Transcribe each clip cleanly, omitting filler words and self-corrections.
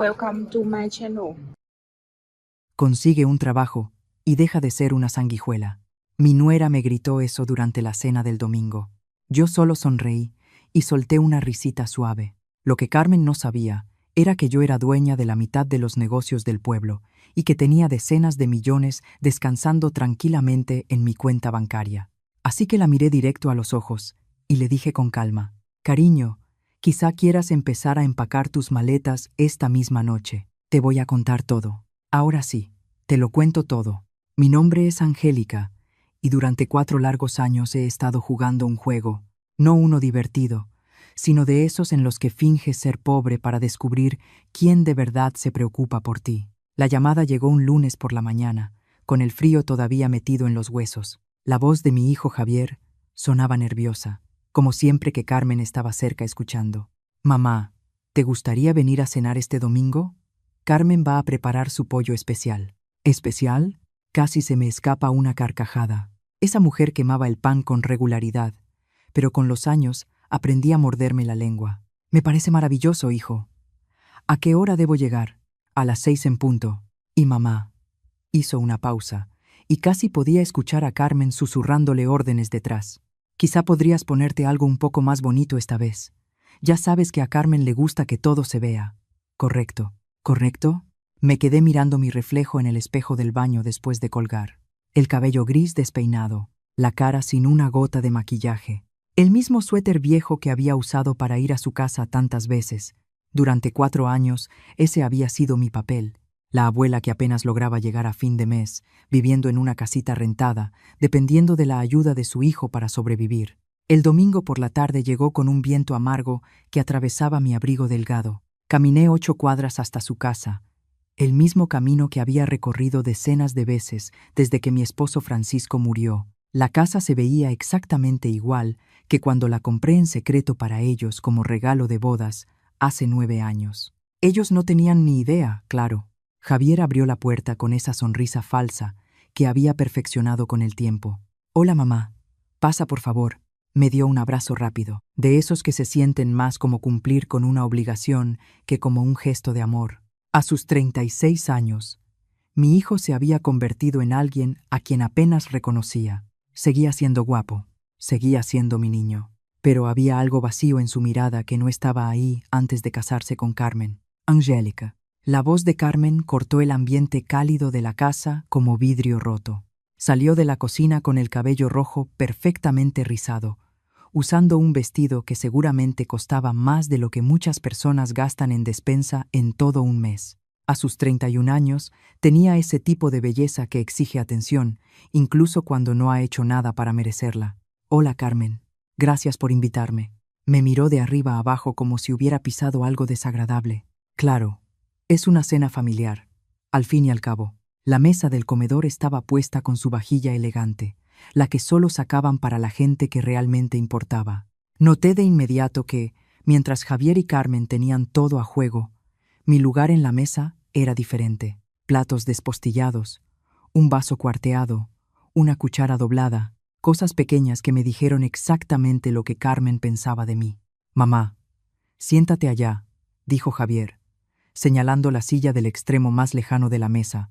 Welcome to my channel. Consigue un trabajo y deja de ser una sanguijuela. Mi nuera me gritó eso durante la cena del domingo. Yo solo sonreí y solté una risita suave. Lo que Carmen no sabía era que yo era dueña de la mitad de los negocios del pueblo y que tenía decenas de millones descansando tranquilamente en mi cuenta bancaria. Así que la miré directo a los ojos y le dije con calma: «Cariño, quizá quieras empezar a empacar tus maletas esta misma noche. Te voy a contar todo. Ahora sí, te lo cuento todo. Mi nombre es Angélica y durante 4 largos años he estado jugando un juego, no uno divertido, sino de esos en los que finges ser pobre para descubrir quién de verdad se preocupa por ti». La llamada llegó un lunes por la mañana, con el frío todavía metido en los huesos. La voz de mi hijo Javier sonaba nerviosa, como siempre que Carmen estaba cerca escuchando. «Mamá, ¿te gustaría venir a cenar este domingo? Carmen va a preparar su pollo especial». ¿Especial? Casi se me escapa una carcajada. Esa mujer quemaba el pan con regularidad, pero con los años aprendí a morderme la lengua. «Me parece maravilloso, hijo. ¿A qué hora debo llegar?» «A las 6 en punto». «¿Y mamá?» Hizo una pausa, y casi podía escuchar a Carmen susurrándole órdenes detrás. «Quizá podrías ponerte algo un poco más bonito esta vez. Ya sabes que a Carmen le gusta que todo se vea». «Correcto». «¿Correcto?» Me quedé mirando mi reflejo en el espejo del baño después de colgar. El cabello gris despeinado, la cara sin una gota de maquillaje. El mismo suéter viejo que había usado para ir a su casa tantas veces. Durante 4 años, ese había sido mi papel. La abuela que apenas lograba llegar a fin de mes, viviendo en una casita rentada, dependiendo de la ayuda de su hijo para sobrevivir. El domingo por la tarde llegó con un viento amargo que atravesaba mi abrigo delgado. Caminé 8 cuadras hasta su casa, el mismo camino que había recorrido decenas de veces desde que mi esposo Francisco murió. La casa se veía exactamente igual que cuando la compré en secreto para ellos como regalo de bodas hace 9 años. Ellos no tenían ni idea, claro. Javier abrió la puerta con esa sonrisa falsa que había perfeccionado con el tiempo. «Hola, mamá. Pasa, por favor». Me dio un abrazo rápido, de esos que se sienten más como cumplir con una obligación que como un gesto de amor. A sus 36 años, mi hijo se había convertido en alguien a quien apenas reconocía. Seguía siendo guapo, seguía siendo mi niño, pero había algo vacío en su mirada que no estaba ahí antes de casarse con Carmen. «Angélica». La voz de Carmen cortó el ambiente cálido de la casa como vidrio roto. Salió de la cocina con el cabello rojo perfectamente rizado, usando un vestido que seguramente costaba más de lo que muchas personas gastan en despensa en todo un mes. A sus 31 años, tenía ese tipo de belleza que exige atención, incluso cuando no ha hecho nada para merecerla. «Hola, Carmen. Gracias por invitarme». Me miró de arriba a abajo como si hubiera pisado algo desagradable. «Claro, es una cena familiar. Al fin y al cabo». La mesa del comedor estaba puesta con su vajilla elegante, la que solo sacaban para la gente que realmente importaba. Noté de inmediato que, mientras Javier y Carmen tenían todo a juego, mi lugar en la mesa era diferente. Platos despostillados, un vaso cuarteado, una cuchara doblada, cosas pequeñas que me dijeron exactamente lo que Carmen pensaba de mí. «Mamá, siéntate allá», dijo Javier, señalando la silla del extremo más lejano de la mesa,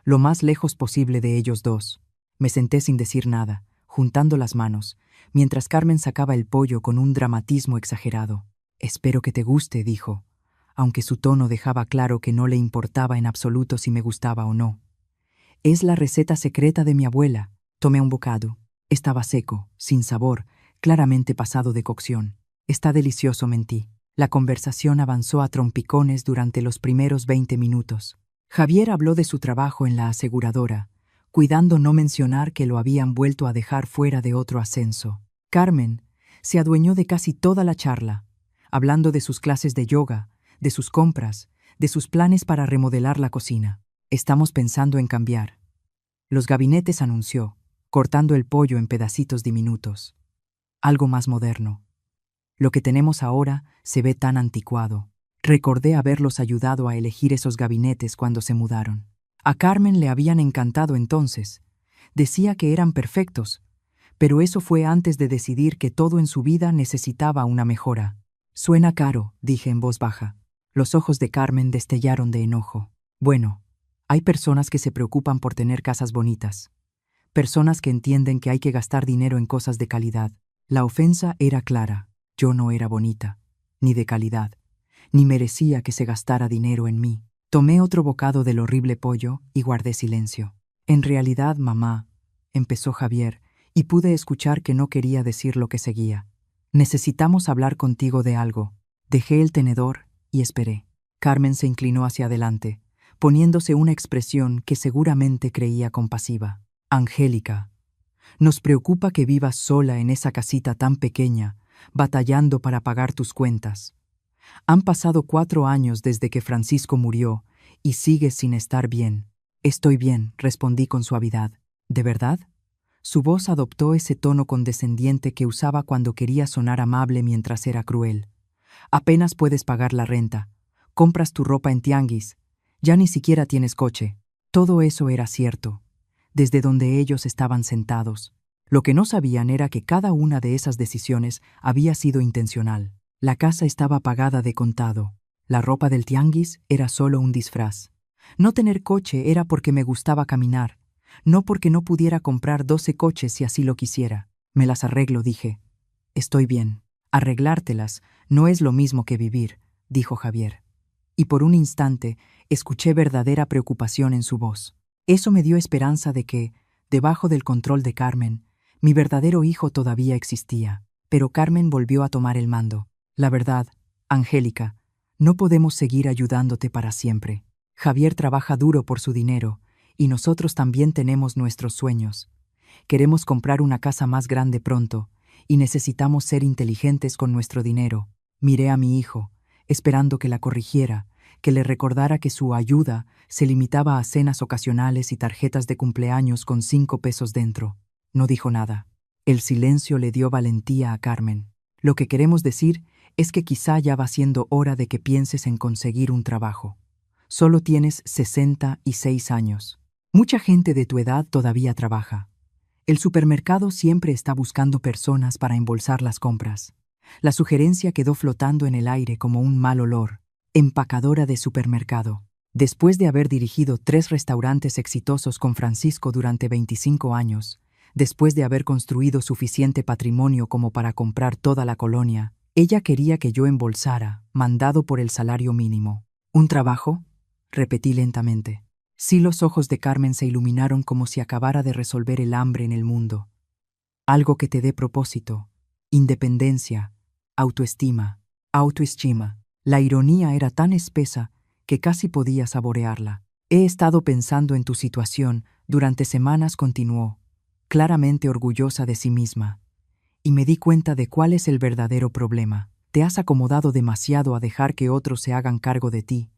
lo más lejos posible de ellos dos. Me senté sin decir nada, juntando las manos, mientras Carmen sacaba el pollo con un dramatismo exagerado. «Espero que te guste», dijo, aunque su tono dejaba claro que no le importaba en absoluto si me gustaba o no. «Es la receta secreta de mi abuela». Tomé un bocado. Estaba seco, sin sabor, claramente pasado de cocción. «Está delicioso», mentí. La conversación avanzó a trompicones durante los primeros 20 minutos. Javier habló de su trabajo en la aseguradora, cuidando no mencionar que lo habían vuelto a dejar fuera de otro ascenso. Carmen se adueñó de casi toda la charla, hablando de sus clases de yoga, de sus compras, de sus planes para remodelar la cocina. «Estamos pensando en cambiar los gabinetes», anunció, cortando el pollo en pedacitos diminutos. «Algo más moderno. Lo que tenemos ahora se ve tan anticuado». Recordé haberlos ayudado a elegir esos gabinetes cuando se mudaron. A Carmen le habían encantado entonces. Decía que eran perfectos, pero eso fue antes de decidir que todo en su vida necesitaba una mejora. «Suena caro», dije en voz baja. Los ojos de Carmen destellaron de enojo. Bueno, hay personas que se preocupan por tener casas bonitas. Personas que entienden que hay que gastar dinero en cosas de calidad. La ofensa era clara. Yo no era bonita, ni de calidad, ni merecía que se gastara dinero en mí. Tomé otro bocado del horrible pollo y guardé silencio. En realidad, mamá, empezó Javier, y pude escuchar que no quería decir lo que seguía. Necesitamos hablar contigo de algo. Dejé el tenedor y esperé. Carmen se inclinó hacia adelante, poniéndose una expresión que seguramente creía compasiva. Angélica, nos preocupa que vivas sola en esa casita tan pequeña, batallando para pagar tus cuentas. Han pasado 4 años desde que Francisco murió y sigues sin estar bien. Estoy bien, respondí con suavidad. ¿De verdad? Su voz adoptó ese tono condescendiente que usaba cuando quería sonar amable mientras era cruel. Apenas puedes pagar la renta. Compras tu ropa en tianguis. Ya ni siquiera tienes coche. Todo eso era cierto, desde donde ellos estaban sentados. Lo que no sabían era que cada una de esas decisiones había sido intencional. La casa estaba pagada de contado. La ropa del tianguis era solo un disfraz. No tener coche era porque me gustaba caminar, no porque no pudiera comprar 12 coches si así lo quisiera. Me las arreglo, dije. Estoy bien. Arreglártelas no es lo mismo que vivir, dijo Javier. Y por un instante escuché verdadera preocupación en su voz. Eso me dio esperanza de que, debajo del control de Carmen, mi verdadero hijo todavía existía. Pero Carmen volvió a tomar el mando. La verdad, Angélica, no podemos seguir ayudándote para siempre. Javier trabaja duro por su dinero, y nosotros también tenemos nuestros sueños. Queremos comprar una casa más grande pronto, y necesitamos ser inteligentes con nuestro dinero. Miré a mi hijo, esperando que la corrigiera, que le recordara que su ayuda se limitaba a cenas ocasionales y tarjetas de cumpleaños con 5 pesos dentro. No dijo nada. El silencio le dio valentía a Carmen. Lo que queremos decir es que quizá ya va siendo hora de que pienses en conseguir un trabajo. Solo tienes 66 años. Mucha gente de tu edad todavía trabaja. El supermercado siempre está buscando personas para embolsar las compras. La sugerencia quedó flotando en el aire como un mal olor. Empacadora de supermercado. Después de haber dirigido 3 restaurantes exitosos con Francisco durante 25 años, después de haber construido suficiente patrimonio como para comprar toda la colonia, ella quería que yo embolsara, mandado por el salario mínimo. ¿Un trabajo?, repetí lentamente. Sí, los ojos de Carmen se iluminaron como si acabara de resolver el hambre en el mundo. Algo que te dé propósito, independencia, autoestima. La ironía era tan espesa que casi podía saborearla. He estado pensando en tu situación durante semanas, continuó, claramente orgullosa de sí misma, y me di cuenta de cuál es el verdadero problema. Te has acomodado demasiado a dejar que otros se hagan cargo de ti,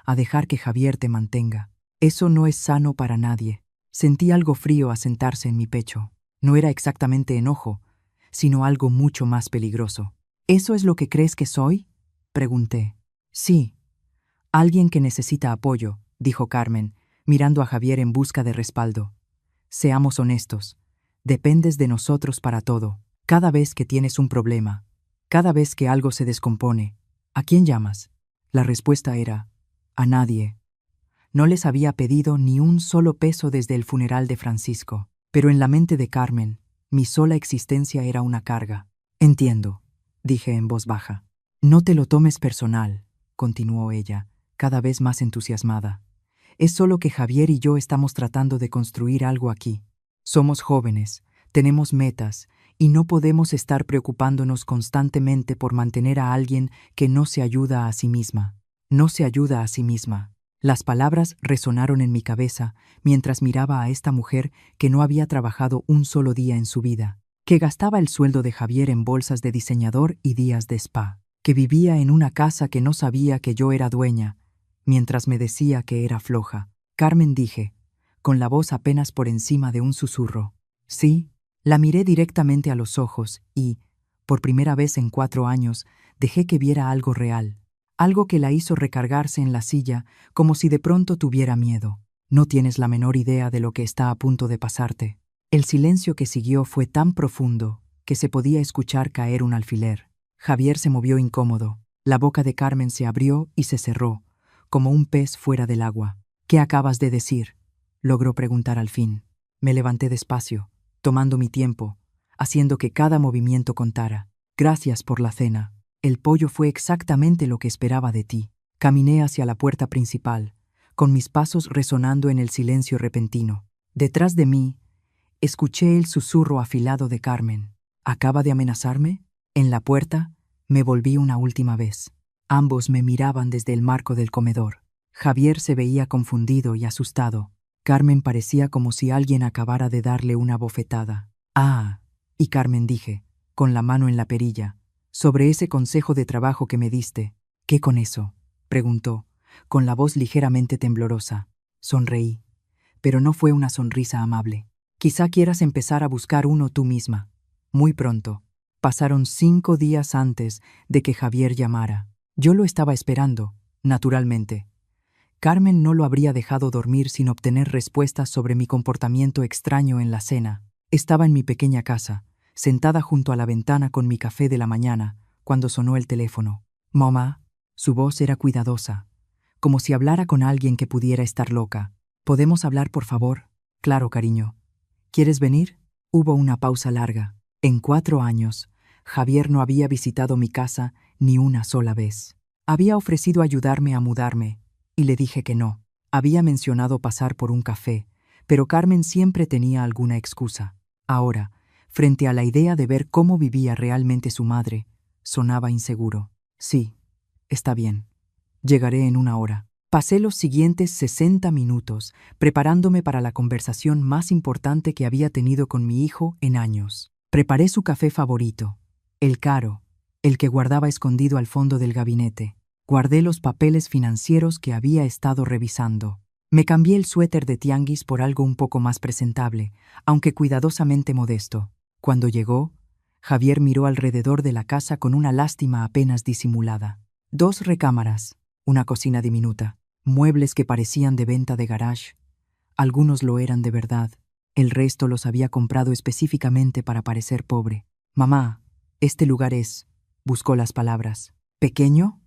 a dejar que Javier te mantenga. Eso no es sano para nadie. Sentí algo frío asentarse en mi pecho. No era exactamente enojo, sino algo mucho más peligroso. ¿Eso es lo que crees que soy?, pregunté. Sí, alguien que necesita apoyo, dijo Carmen, mirando a Javier en busca de respaldo. Seamos honestos, dependes de nosotros para todo. Cada vez que tienes un problema, cada vez que algo se descompone, ¿a quién llamas? La respuesta era, a nadie. No les había pedido ni un solo peso desde el funeral de Francisco, pero en la mente de Carmen, mi sola existencia era una carga. Entiendo, dije en voz baja. No te lo tomes personal, continuó ella, cada vez más entusiasmada. Es solo que Javier y yo estamos tratando de construir algo aquí. Somos jóvenes, tenemos metas, y no podemos estar preocupándonos constantemente por mantener a alguien que no se ayuda a sí misma. No se ayuda a sí misma. Las palabras resonaron en mi cabeza mientras miraba a esta mujer que no había trabajado un solo día en su vida, que gastaba el sueldo de Javier en bolsas de diseñador y días de spa, que vivía en una casa que no sabía que yo era dueña, mientras me decía que era floja. Carmen, dije, con la voz apenas por encima de un susurro. Sí. La miré directamente a los ojos y, por primera vez en 4 años, dejé que viera algo real, algo que la hizo recargarse en la silla como si de pronto tuviera miedo. No tienes la menor idea de lo que está a punto de pasarte. El silencio que siguió fue tan profundo que se podía escuchar caer un alfiler. Javier se movió incómodo. La boca de Carmen se abrió y se cerró, como un pez fuera del agua. «¿Qué acabas de decir?», logró preguntar al fin. Me levanté despacio, tomando mi tiempo, haciendo que cada movimiento contara. «Gracias por la cena. El pollo fue exactamente lo que esperaba de ti». Caminé hacia la puerta principal, con mis pasos resonando en el silencio repentino. Detrás de mí, escuché el susurro afilado de Carmen. «¿Acaba de amenazarme?». En la puerta, me volví una última vez. Ambos me miraban desde el marco del comedor. Javier se veía confundido y asustado. Carmen parecía como si alguien acabara de darle una bofetada. «Ah», y Carmen dije, con la mano en la perilla, «sobre ese consejo de trabajo que me diste». «¿Qué con eso?», preguntó, con la voz ligeramente temblorosa. Sonreí, pero no fue una sonrisa amable. «Quizá quieras empezar a buscar uno tú misma. Muy pronto». Pasaron 5 días antes de que Javier llamara. Yo lo estaba esperando, naturalmente. Carmen no lo habría dejado dormir sin obtener respuestas sobre mi comportamiento extraño en la cena. Estaba en mi pequeña casa, sentada junto a la ventana con mi café de la mañana, cuando sonó el teléfono. «Mamá». Su voz era cuidadosa, como si hablara con alguien que pudiera estar loca. «¿Podemos hablar, por favor?». «Claro, cariño. ¿Quieres venir?». Hubo una pausa larga. En 4 años, Javier no había visitado mi casa ni una sola vez. Había ofrecido ayudarme a mudarme, y le dije que no. Había mencionado pasar por un café, pero Carmen siempre tenía alguna excusa. Ahora, frente a la idea de ver cómo vivía realmente su madre, sonaba inseguro. «Sí, está bien. Llegaré en 1 hora». Pasé los siguientes 60 minutos preparándome para la conversación más importante que había tenido con mi hijo en años. Preparé su café favorito, el caro, el que guardaba escondido al fondo del gabinete. Guardé los papeles financieros que había estado revisando. Me cambié el suéter de tianguis por algo un poco más presentable, aunque cuidadosamente modesto. Cuando llegó, Javier miró alrededor de la casa con una lástima apenas disimulada. 2 recámaras, una cocina diminuta, muebles que parecían de venta de garage. Algunos lo eran de verdad. El resto los había comprado específicamente para parecer pobre. «Mamá, este lugar es…», buscó las palabras. «¿Pequeño?»,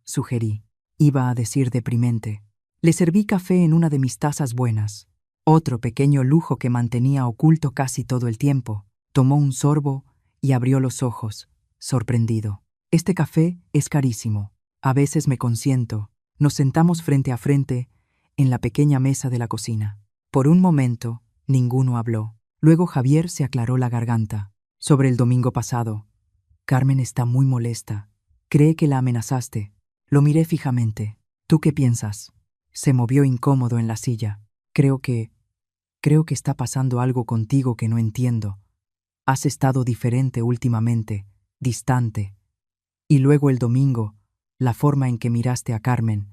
sugerí. Iba a decir deprimente. Le serví café en una de mis tazas buenas, otro pequeño lujo que mantenía oculto casi todo el tiempo. Tomó un sorbo y abrió los ojos, sorprendido. «Este café es carísimo. A veces me consiento». Nos sentamos frente a frente en la pequeña mesa de la cocina. Por un momento, ninguno habló. Luego Javier se aclaró la garganta. «Sobre el domingo pasado. Carmen está muy molesta. Cree que la amenazaste». Lo miré fijamente. «¿Tú qué piensas?». Se movió incómodo en la silla. Creo que está pasando algo contigo que no entiendo. Has estado diferente últimamente, distante. Y luego el domingo, la forma en que miraste a Carmen,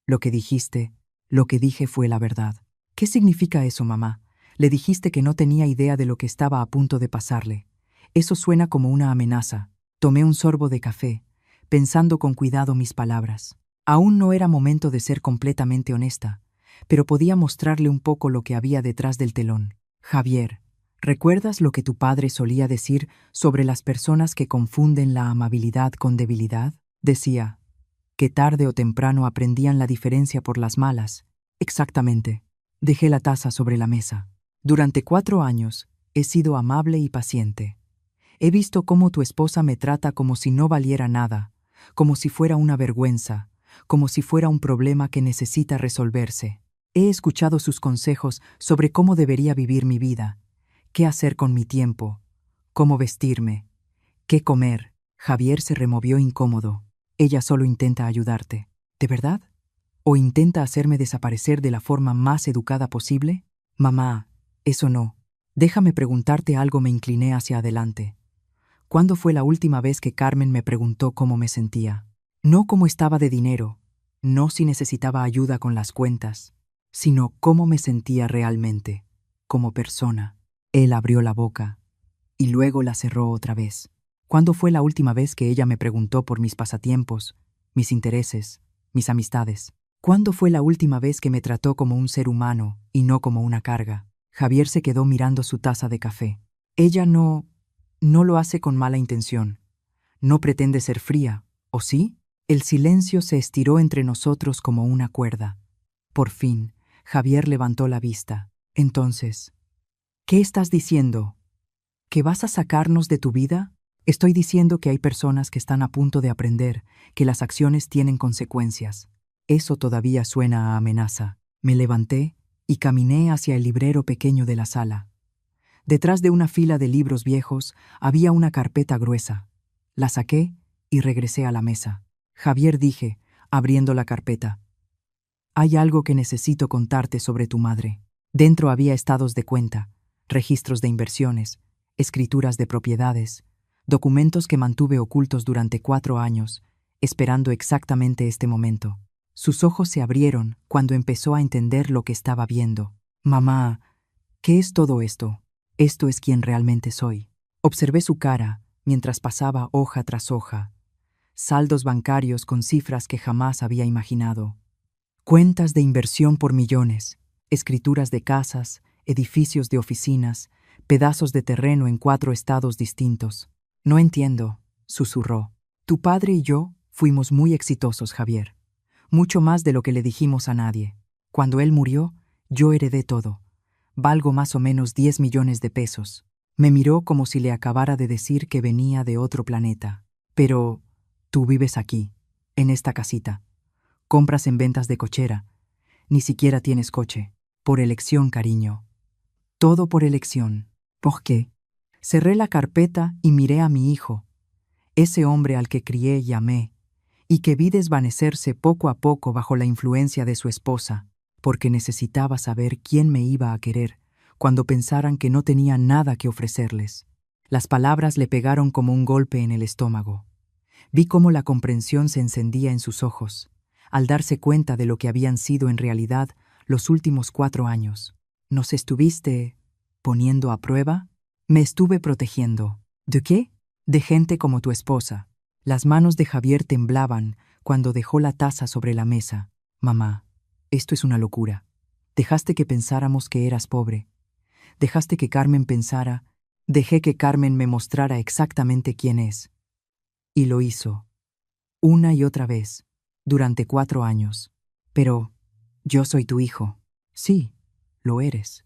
lo que dijiste, lo que dije fue la verdad». «¿Qué significa eso, mamá?». «Le dijiste que no tenía idea de lo que estaba a punto de pasarle». «Eso suena como una amenaza». Tomé un sorbo de café, pensando con cuidado mis palabras. Aún no era momento de ser completamente honesta, pero podía mostrarle un poco lo que había detrás del telón. «Javier, ¿recuerdas lo que tu padre solía decir sobre las personas que confunden la amabilidad con debilidad? Decía que tarde o temprano aprendían la diferencia por las malas». «Exactamente». Dejé la taza sobre la mesa. «Durante 4 años he sido amable y paciente. He visto cómo tu esposa me trata como si no valiera nada, como si fuera una vergüenza, como si fuera un problema que necesita resolverse. He escuchado sus consejos sobre cómo debería vivir mi vida, qué hacer con mi tiempo, cómo vestirme, qué comer». Javier se removió incómodo. «Ella solo intenta ayudarte. ¿De verdad? ¿O intenta hacerme desaparecer de la forma más educada posible?». «Mamá, eso no. Déjame preguntarte algo». Me incliné hacia adelante. «¿Cuándo fue la última vez que Carmen me preguntó cómo me sentía? No cómo estaba de dinero, no si necesitaba ayuda con las cuentas, sino cómo me sentía realmente, como persona». Él abrió la boca y luego la cerró otra vez. «¿Cuándo fue la última vez que ella me preguntó por mis pasatiempos, mis intereses, mis amistades? ¿Cuándo fue la última vez que me trató como un ser humano y no como una carga?». Javier se quedó mirando su taza de café. «Ella no lo hace con mala intención. No pretende ser fría, ¿o sí?». El silencio se estiró entre nosotros como una cuerda. Por fin, Javier levantó la vista. Entonces, ¿qué estás diciendo? ¿Que vas a sacarnos de tu vida? Estoy diciendo que hay personas que están a punto de aprender que las acciones tienen consecuencias. Eso todavía suena a amenaza. Me levanté y caminé hacia el librero pequeño de la sala. Detrás de una fila de libros viejos había una carpeta gruesa. La saqué y regresé a la mesa. Javier, dije, abriendo la carpeta. Hay algo que necesito contarte sobre tu madre. Dentro había estados de cuenta, registros de inversiones, escrituras de propiedades, documentos que mantuve ocultos durante 4 años, esperando exactamente este momento. Sus ojos se abrieron cuando empezó a entender lo que estaba viendo. Mamá, ¿qué es todo esto? Esto es quien realmente soy. Observé su cara mientras pasaba hoja tras hoja. Saldos bancarios con cifras que jamás había imaginado. Cuentas de inversión por millones, escrituras de casas, edificios de oficinas, pedazos de terreno en 4 estados distintos. No entiendo, susurró. Tu padre y yo fuimos muy exitosos, Javier. Mucho más de lo que le dijimos a nadie. Cuando él murió, yo heredé todo. Valgo más o menos 10 millones de pesos. Me miró como si le acabara de decir que venía de otro planeta. Pero tú vives aquí, en esta casita. Compras en ventas de cochera. Ni siquiera tienes coche. Por elección, cariño. Todo por elección. ¿Por qué? Cerré la carpeta y miré a mi hijo, ese hombre al que crié y amé, y que vi desvanecerse poco a poco bajo la influencia de su esposa, porque necesitaba saber quién me iba a querer cuando pensaran que no tenía nada que ofrecerles. Las palabras le pegaron como un golpe en el estómago. Vi cómo la comprensión se encendía en sus ojos, al darse cuenta de lo que habían sido en realidad los últimos 4 años. ¿Nos estuviste poniendo a prueba? Me estuve protegiendo. ¿De qué? De gente como tu esposa. Las manos de Javier temblaban cuando dejó la taza sobre la mesa. Mamá, esto es una locura. Dejaste que pensáramos que eras pobre. Dejaste que Carmen pensara. Dejé que Carmen me mostrara exactamente quién es. Y lo hizo. Una y otra vez. Durante 4 años. Pero yo soy tu hijo. Sí, lo eres.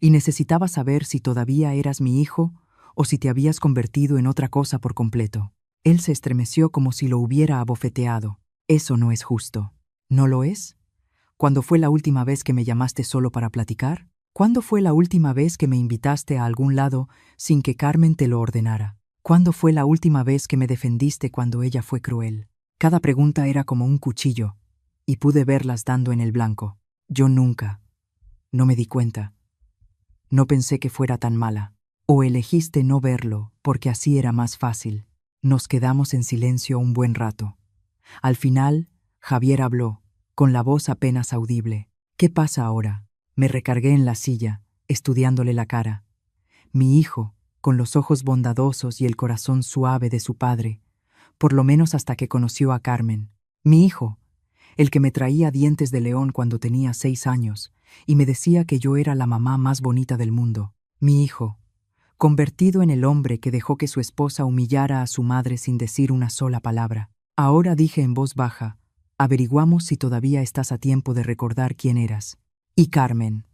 Y necesitaba saber si todavía eras mi hijo o si te habías convertido en otra cosa por completo. Él se estremeció como si lo hubiera abofeteado. Eso no es justo. ¿No lo es? ¿Cuándo fue la última vez que me llamaste solo para platicar? ¿Cuándo fue la última vez que me invitaste a algún lado sin que Carmen te lo ordenara? ¿Cuándo fue la última vez que me defendiste cuando ella fue cruel? Cada pregunta era como un cuchillo, y pude verlas dando en el blanco. Yo nunca. No me di cuenta. No pensé que fuera tan mala. O elegiste no verlo, porque así era más fácil. Nos quedamos en silencio un buen rato. Al final, Javier habló, con la voz apenas audible. ¿Qué pasa ahora? Me recargué en la silla, estudiándole la cara. Mi hijo, con los ojos bondadosos y el corazón suave de su padre, por lo menos hasta que conoció a Carmen. Mi hijo, el que me traía dientes de león cuando tenía 6 años y me decía que yo era la mamá más bonita del mundo. Mi hijo, convertido en el hombre que dejó que su esposa humillara a su madre sin decir una sola palabra. Ahora, dije en voz baja, averiguamos si todavía estás a tiempo de recordar quién eras. Y Carmen.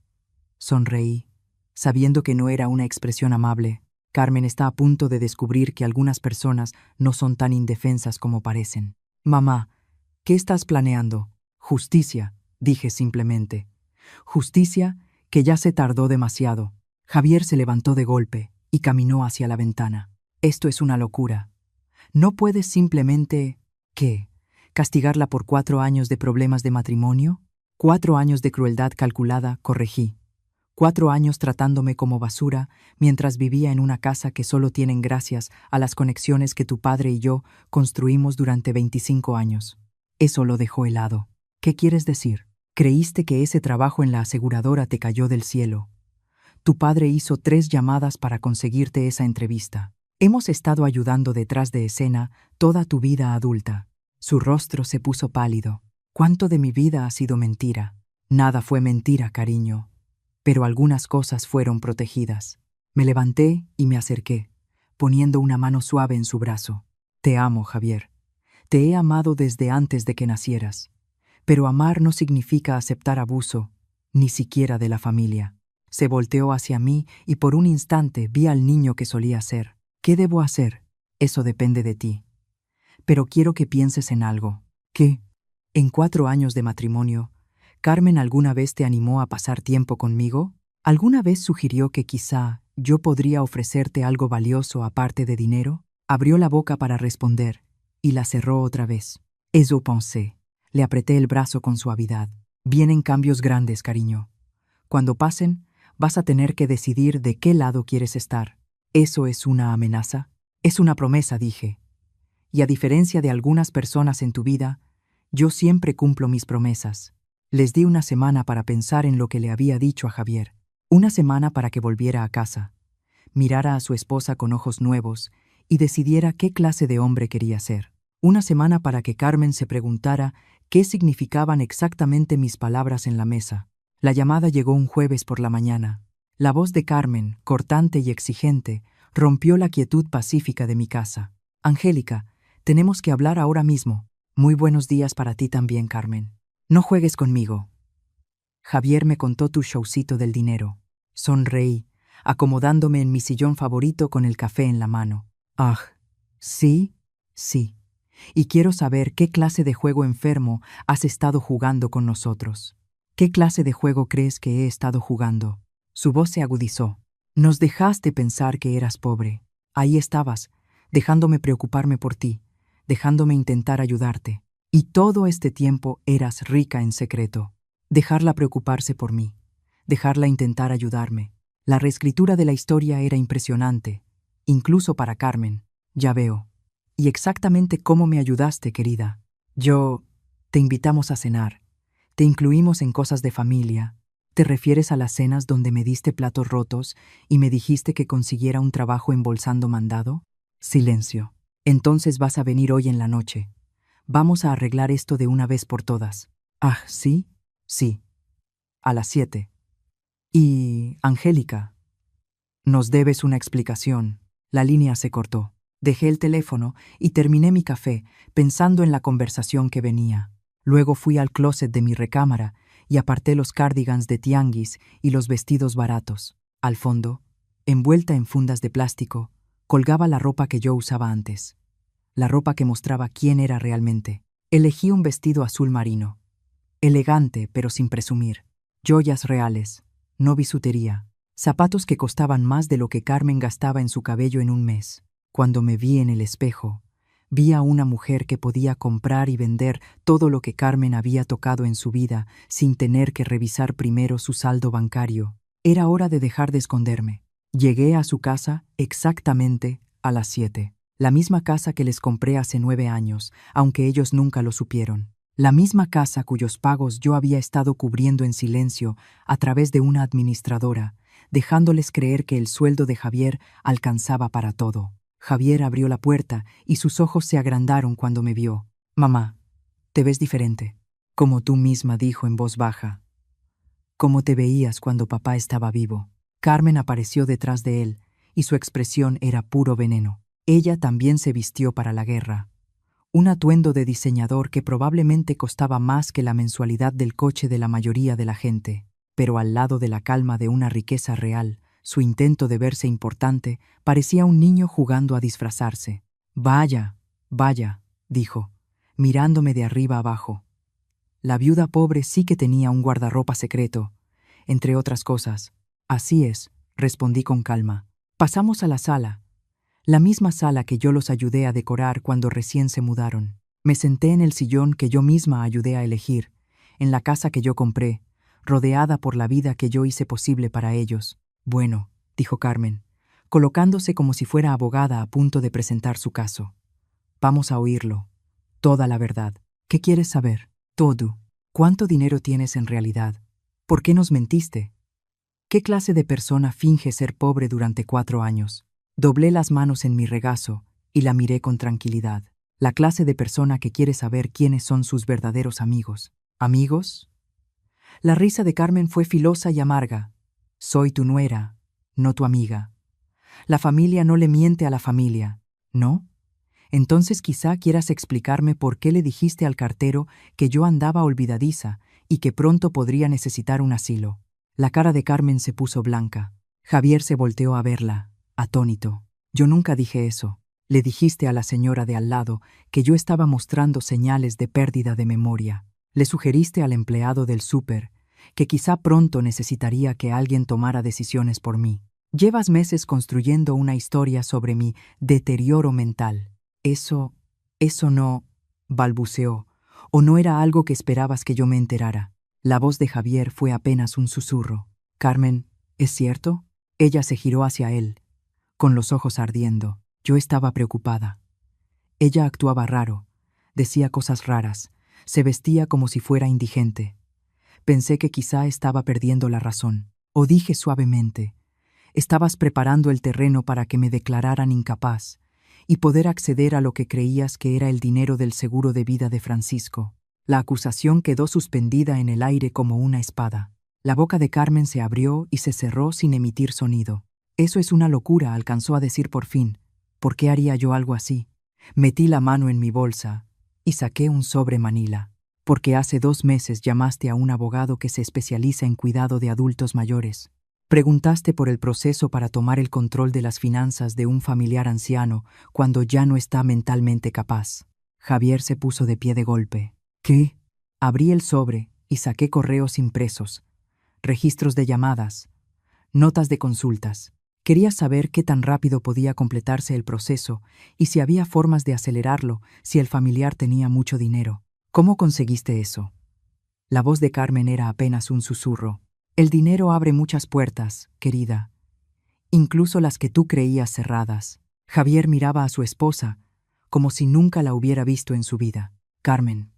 Sonreí, sabiendo que no era una expresión amable. Carmen está a punto de descubrir que algunas personas no son tan indefensas como parecen. Mamá, ¿qué estás planeando? Justicia, dije simplemente. Justicia que ya se tardó demasiado. Javier se levantó de golpe y caminó hacia la ventana. Esto es una locura. No puedes simplemente... ¿Qué? ¿Castigarla por 4 años de problemas de matrimonio? 4 años de crueldad calculada, corregí. 4 años tratándome como basura mientras vivía en una casa que solo tienen gracias a las conexiones que tu padre y yo construimos durante 25 años. Eso lo dejó helado. ¿Qué quieres decir? Creíste que ese trabajo en la aseguradora te cayó del cielo. Tu padre hizo 3 llamadas para conseguirte esa entrevista. Hemos estado ayudando detrás de escena toda tu vida adulta. Su rostro se puso pálido. ¿Cuánto de mi vida ha sido mentira? Nada fue mentira, cariño. Pero algunas cosas fueron protegidas. Me levanté y me acerqué, poniendo una mano suave en su brazo. Te amo, Javier. Te he amado desde antes de que nacieras. Pero amar no significa aceptar abuso, ni siquiera de la familia. Se volteó hacia mí y por un instante vi al niño que solía ser. ¿Qué debo hacer? Eso depende de ti. Pero quiero que pienses en algo. ¿Qué? En 4 años de matrimonio, ¿Carmen alguna vez te animó a pasar tiempo conmigo? ¿Alguna vez sugirió que quizá yo podría ofrecerte algo valioso aparte de dinero? Abrió la boca para responder y la cerró otra vez. Eso pensé. Le apreté el brazo con suavidad. Vienen cambios grandes, cariño. Cuando pasen, vas a tener que decidir de qué lado quieres estar. ¿Eso es una amenaza? Es una promesa, dije. Y a diferencia de algunas personas en tu vida, yo siempre cumplo mis promesas. Les di una semana para pensar en lo que le había dicho a Javier. Una semana para que volviera a casa, mirara a su esposa con ojos nuevos y decidiera qué clase de hombre quería ser. Una semana para que Carmen se preguntara qué significaban exactamente mis palabras en la mesa. La llamada llegó un jueves por la mañana. La voz de Carmen, cortante y exigente, rompió la quietud pacífica de mi casa. Angélica, tenemos que hablar ahora mismo. Muy buenos días para ti también, Carmen. No juegues conmigo. Javier me contó tu showcito del dinero. Sonreí, acomodándome en mi sillón favorito con el café en la mano. Ah, sí, sí. Y quiero saber qué clase de juego enfermo has estado jugando con nosotros. ¿Qué clase de juego crees que he estado jugando? Su voz se agudizó. Nos dejaste pensar que eras pobre. Ahí estabas, dejándome preocuparme por ti, dejándome intentar ayudarte. Y todo este tiempo eras rica en secreto. Dejarla preocuparse por mí, dejarla intentar ayudarme. La reescritura de la historia era impresionante, incluso para Carmen. Ya veo. Y exactamente cómo me ayudaste, querida. Te invitamos a cenar. Te incluimos en cosas de familia. ¿Te refieres a las cenas donde me diste platos rotos y me dijiste que consiguiera un trabajo embolsando mandado? Silencio. Entonces vas a venir hoy en la noche. Vamos a arreglar esto de una vez por todas. Ah, ¿sí? Sí. A las 7. Y, Angélica, nos debes una explicación. La línea se cortó. Dejé el teléfono y terminé mi café, pensando en la conversación que venía. Luego fui al closet de mi recámara y aparté los cardigans de tianguis y los vestidos baratos. Al fondo, envuelta en fundas de plástico, colgaba la ropa que yo usaba antes. La ropa que mostraba quién era realmente. Elegí un vestido azul marino. Elegante, pero sin presumir. Joyas reales, no bisutería. Zapatos que costaban más de lo que Carmen gastaba en su cabello en un mes. Cuando me vi en el espejo, vi a una mujer que podía comprar y vender todo lo que Carmen había tocado en su vida sin tener que revisar primero su saldo bancario. Era hora de dejar de esconderme. Llegué a su casa exactamente a las 7. La misma casa que les compré hace 9 años, aunque ellos nunca lo supieron. La misma casa cuyos pagos yo había estado cubriendo en silencio a través de una administradora, dejándoles creer que el sueldo de Javier alcanzaba para todo. Javier abrió la puerta y sus ojos se agrandaron cuando me vio. Mamá, te ves diferente. Como tú misma dijo en voz baja. ¿Cómo te veías cuando papá estaba vivo? Carmen apareció detrás de él y su expresión era puro veneno. Ella también se vistió para la guerra. Un atuendo de diseñador que probablemente costaba más que la mensualidad del coche de la mayoría de la gente, pero al lado de la calma de una riqueza real, su intento de verse importante parecía un niño jugando a disfrazarse. Vaya, vaya, dijo, mirándome de arriba abajo. La viuda pobre sí que tenía un guardarropa secreto, entre otras cosas. Así es, respondí con calma. Pasamos a la sala. La misma sala que yo los ayudé a decorar cuando recién se mudaron. Me senté en el sillón que yo misma ayudé a elegir, en la casa que yo compré, rodeada por la vida que yo hice posible para ellos. Bueno, dijo Carmen, colocándose como si fuera abogada a punto de presentar su caso. Vamos a oírlo. Toda la verdad. ¿Qué quieres saber? Todo. ¿Cuánto dinero tienes en realidad? ¿Por qué nos mentiste? ¿Qué clase de persona finge ser pobre durante 4 años? Doblé las manos en mi regazo y la miré con tranquilidad. La clase de persona que quiere saber quiénes son sus verdaderos amigos. ¿Amigos? La risa de Carmen fue filosa y amarga. Soy tu nuera, no tu amiga. La familia no le miente a la familia, ¿no? Entonces quizá quieras explicarme por qué le dijiste al cartero que yo andaba olvidadiza y que pronto podría necesitar un asilo. La cara de Carmen se puso blanca. Javier se volteó a verla, atónito. Yo nunca dije eso. Le dijiste a la señora de al lado que yo estaba mostrando señales de pérdida de memoria. Le sugeriste al empleado del súper que quizá pronto necesitaría que alguien tomara decisiones por mí. Llevas meses construyendo una historia sobre mi deterioro mental. Eso no, balbuceó, o no era algo que esperabas que yo me enterara. La voz de Javier fue apenas un susurro. Carmen, ¿es cierto? Ella se giró hacia él, con los ojos ardiendo. Yo estaba preocupada. Ella actuaba raro, decía cosas raras, se vestía como si fuera indigente. Pensé que quizá estaba perdiendo la razón. O dije suavemente, estabas preparando el terreno para que me declararan incapaz y poder acceder a lo que creías que era el dinero del seguro de vida de Francisco. La acusación quedó suspendida en el aire como una espada. La boca de Carmen se abrió y se cerró sin emitir sonido. Eso es una locura, alcanzó a decir por fin. ¿Por qué haría yo algo así? Metí la mano en mi bolsa y saqué un sobre Manila. Porque hace 2 meses llamaste a un abogado que se especializa en cuidado de adultos mayores. Preguntaste por el proceso para tomar el control de las finanzas de un familiar anciano cuando ya no está mentalmente capaz. Javier se puso de pie de golpe. ¿Qué? Abrí el sobre y saqué correos impresos, registros de llamadas, notas de consultas. Quería saber qué tan rápido podía completarse el proceso y si había formas de acelerarlo si el familiar tenía mucho dinero. ¿Cómo conseguiste eso? La voz de Carmen era apenas un susurro. El dinero abre muchas puertas, querida, incluso las que tú creías cerradas. Javier miraba a su esposa, como si nunca la hubiera visto en su vida. Carmen,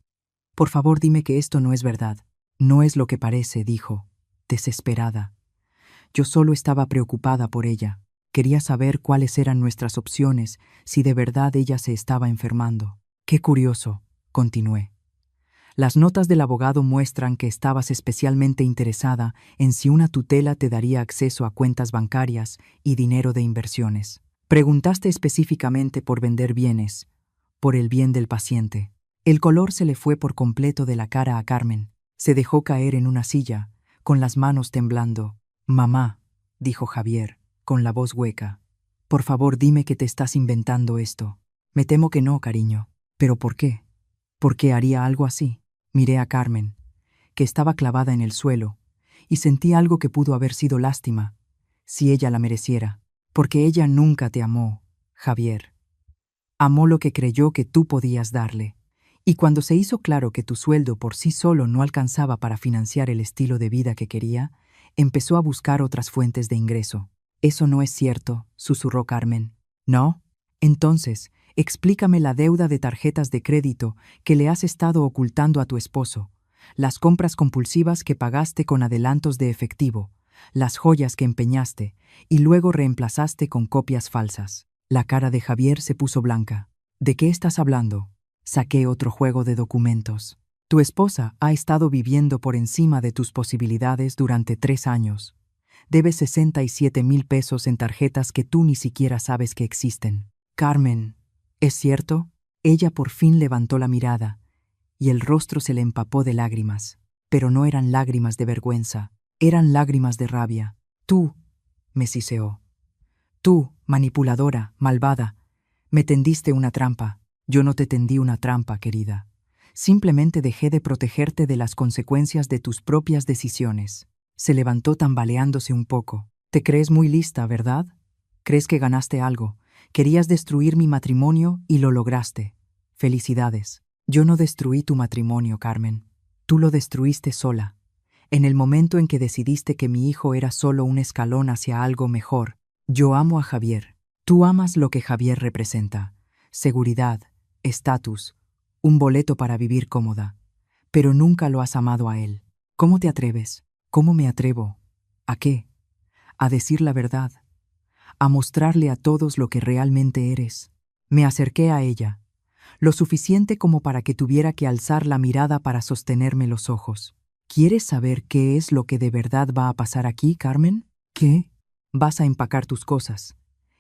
por favor dime que esto no es verdad. No es lo que parece, dijo, desesperada. Yo solo estaba preocupada por ella. Quería saber cuáles eran nuestras opciones si de verdad ella se estaba enfermando. Qué curioso, continué. Las notas del abogado muestran que estabas especialmente interesada en si una tutela te daría acceso a cuentas bancarias y dinero de inversiones. Preguntaste específicamente por vender bienes, por el bien del paciente. El color se le fue por completo de la cara a Carmen. Se dejó caer en una silla, con las manos temblando. Mamá, dijo Javier, con la voz hueca. Por favor, dime que te estás inventando esto. Me temo que no, cariño. ¿Pero por qué? ¿Por qué haría algo así? Miré a Carmen, que estaba clavada en el suelo, y sentí algo que pudo haber sido lástima, si ella la mereciera. Porque ella nunca te amó, Javier. Amó lo que creyó que tú podías darle. Y cuando se hizo claro que tu sueldo por sí solo no alcanzaba para financiar el estilo de vida que quería, empezó a buscar otras fuentes de ingreso. Eso no es cierto, susurró Carmen. ¿No? Entonces, explícame la deuda de tarjetas de crédito que le has estado ocultando a tu esposo, las compras compulsivas que pagaste con adelantos de efectivo, las joyas que empeñaste y luego reemplazaste con copias falsas. La cara de Javier se puso blanca. ¿De qué estás hablando? Saqué otro juego de documentos. Tu esposa ha estado viviendo por encima de tus posibilidades durante 3 años. Debes 67,000 pesos en tarjetas que tú ni siquiera sabes que existen. Carmen, ¿es cierto? Ella por fin levantó la mirada, y el rostro se le empapó de lágrimas. Pero no eran lágrimas de vergüenza, eran lágrimas de rabia. Tú, me siseó. Tú, manipuladora, malvada, me tendiste una trampa. Yo no te tendí una trampa, querida. Simplemente dejé de protegerte de las consecuencias de tus propias decisiones. Se levantó tambaleándose un poco. Te crees muy lista, ¿verdad? ¿Crees que ganaste algo? Querías destruir mi matrimonio y lo lograste. Felicidades. Yo no destruí tu matrimonio, Carmen. Tú lo destruiste sola. En el momento en que decidiste que mi hijo era solo un escalón hacia algo mejor. Yo amo a Javier. Tú amas lo que Javier representa. Seguridad, estatus, un boleto para vivir cómoda. Pero nunca lo has amado a él. ¿Cómo te atreves? ¿Cómo me atrevo? ¿A qué? A decir la verdad. A mostrarle a todos lo que realmente eres. Me acerqué a ella, lo suficiente como para que tuviera que alzar la mirada para sostenerme los ojos. ¿Quieres saber qué es lo que de verdad va a pasar aquí, Carmen? ¿Qué? Vas a empacar tus cosas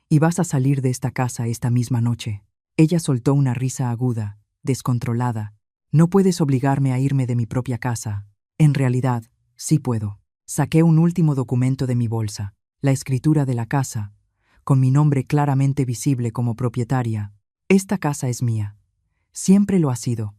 y vas a salir de esta casa esta misma noche. Ella soltó una risa aguda, descontrolada. No puedes obligarme a irme de mi propia casa. En realidad, sí puedo. Saqué un último documento de mi bolsa, la escritura de la casa, con mi nombre claramente visible como propietaria. Esta casa es mía. Siempre lo ha sido.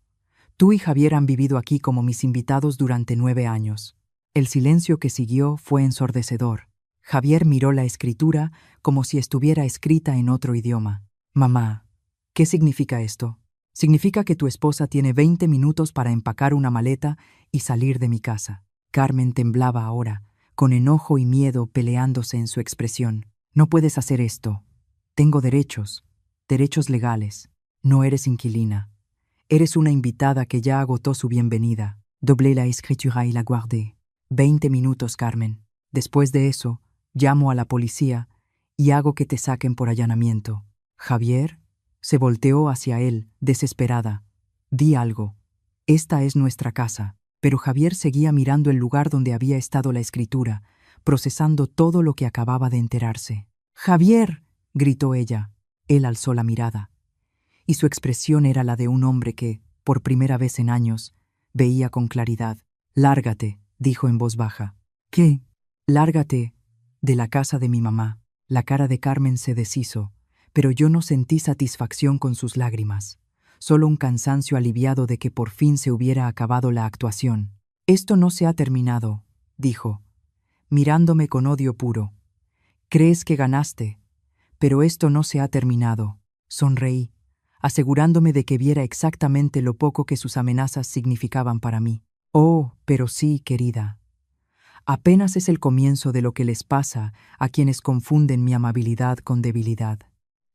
Tú y Javier han vivido aquí como mis invitados durante 9 años. El silencio que siguió fue ensordecedor. Javier miró la escritura como si estuviera escrita en otro idioma. Mamá, ¿qué significa esto? Significa que tu esposa tiene 20 minutos para empacar una maleta y salir de mi casa. Carmen temblaba ahora, con enojo y miedo peleándose en su expresión. No puedes hacer esto. Tengo derechos legales. No eres inquilina. Eres una invitada que ya agotó su bienvenida. Doblé la escritura y la guardé. 20 minutos, Carmen. Después de eso, llamo a la policía y hago que te saquen por allanamiento. Javier se volteó hacia él, desesperada. Di algo. Esta es nuestra casa. Pero Javier seguía mirando el lugar donde había estado la escritura, procesando todo lo que acababa de enterarse. ¡Javier!, gritó ella. Él alzó la mirada, y su expresión era la de un hombre que, por primera vez en años, veía con claridad. «Lárgate», dijo en voz baja. «¿Qué?» «Lárgate de la casa de mi mamá». La cara de Carmen se deshizo, pero yo no sentí satisfacción con sus lágrimas, solo un cansancio aliviado de que por fin se hubiera acabado la actuación. «Esto no se ha terminado», dijo, mirándome con odio puro. «Crees que ganaste, pero esto no se ha terminado». Sonreí, asegurándome de que viera exactamente lo poco que sus amenazas significaban para mí. «Oh, pero sí, querida. Apenas es el comienzo de lo que les pasa a quienes confunden mi amabilidad con debilidad».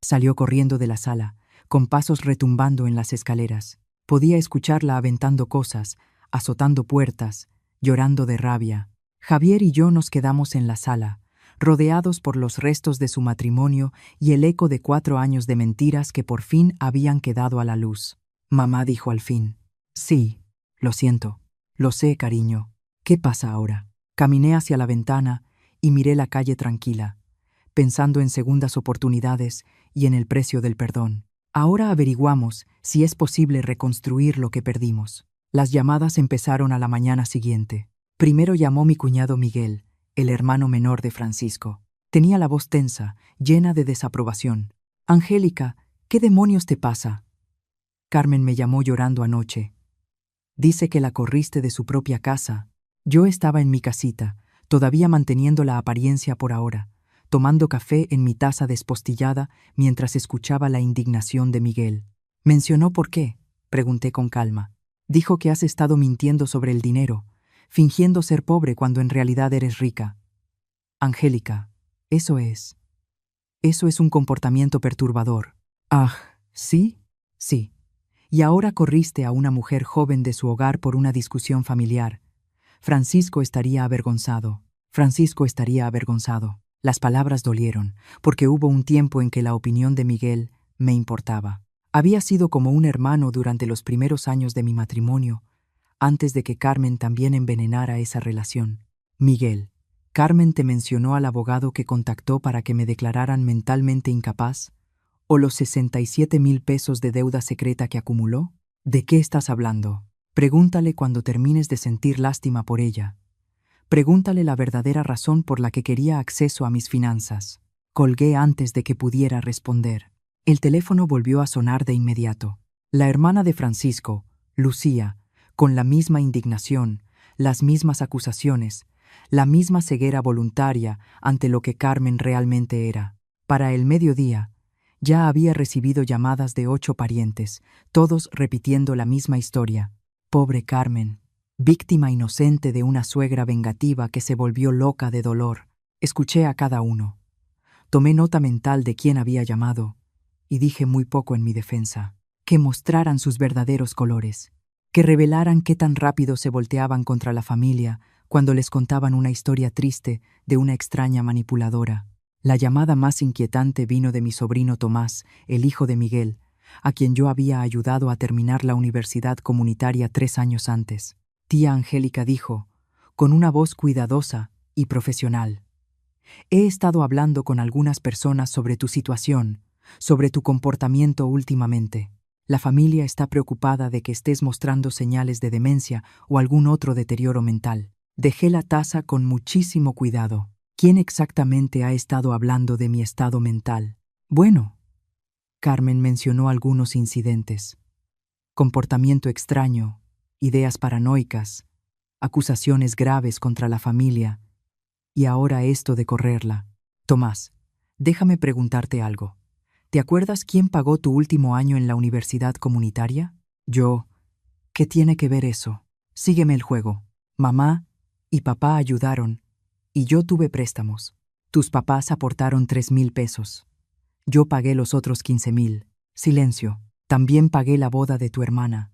Salió corriendo de la sala, con pasos retumbando en las escaleras. Podía escucharla aventando cosas, azotando puertas, llorando de rabia. Javier y yo nos quedamos en la sala, rodeados por los restos de su matrimonio y el eco de 4 años de mentiras que por fin habían quedado a la luz. Mamá dijo al fin: «Sí, lo siento. Lo sé, cariño. ¿Qué pasa ahora?» Caminé hacia la ventana y miré la calle tranquila, pensando en segundas oportunidades y en el precio del perdón. Ahora averiguamos si es posible reconstruir lo que perdimos. Las llamadas empezaron a la mañana siguiente. Primero llamó mi cuñado Miguel, el hermano menor de Francisco. Tenía la voz tensa, llena de desaprobación. «Angélica, ¿qué demonios te pasa? Carmen me llamó llorando anoche. Dice que la corriste de su propia casa». Yo estaba en mi casita, todavía manteniendo la apariencia por ahora, tomando café en mi taza despostillada mientras escuchaba la indignación de Miguel. «¿Mencionó por qué?», pregunté con calma. «Dijo que has estado mintiendo sobre el dinero, fingiendo ser pobre cuando en realidad eres rica». «Angélica, eso es un comportamiento perturbador». «Ah, ¿sí?» «Sí. Y ahora corriste a una mujer joven de su hogar por una discusión familiar. Francisco estaría avergonzado. Las palabras dolieron, porque hubo un tiempo en que la opinión de Miguel me importaba. Había sido como un hermano durante los primeros años de mi matrimonio, antes de que Carmen también envenenara esa relación. «Miguel, ¿Carmen te mencionó al abogado que contactó para que me declararan mentalmente incapaz? ¿O los 67,000 pesos de deuda secreta que acumuló? ¿De qué estás hablando? Pregúntale cuando termines de sentir lástima por ella. Pregúntale la verdadera razón por la que quería acceso a mis finanzas». Colgué antes de que pudiera responder. El teléfono volvió a sonar de inmediato. La hermana de Francisco, Lucía, con la misma indignación, las mismas acusaciones, la misma ceguera voluntaria ante lo que Carmen realmente era. Para el mediodía, ya había recibido llamadas de 8 parientes, todos repitiendo la misma historia. Pobre Carmen, víctima inocente de una suegra vengativa que se volvió loca de dolor. Escuché a cada uno. Tomé nota mental de quién había llamado y dije muy poco en mi defensa. Que mostraran sus verdaderos colores, que revelaran qué tan rápido se volteaban contra la familia cuando les contaban una historia triste de una extraña manipuladora. La llamada más inquietante vino de mi sobrino Tomás, el hijo de Miguel, a quien yo había ayudado a terminar la universidad comunitaria 3 años antes. Tía Angélica dijo, con una voz cuidadosa y profesional: «He estado hablando con algunas personas sobre tu situación, sobre tu comportamiento últimamente. La familia está preocupada de que estés mostrando señales de demencia o algún otro deterioro mental. Dejé la taza con muchísimo cuidado. ¿Quién exactamente ha estado hablando de mi estado mental? Bueno, Carmen mencionó algunos incidentes. Comportamiento extraño, ideas paranoicas, acusaciones graves contra la familia, y ahora esto de correrla. Tomás, déjame preguntarte algo. ¿Te acuerdas quién pagó tu último año en la universidad comunitaria? Yo. ¿Qué tiene que ver eso? Sígueme el juego. Mamá y papá ayudaron, y yo tuve préstamos. Tus papás aportaron 3,000 pesos. Yo pagué los otros 15,000. Silencio. También pagué la boda de tu hermana,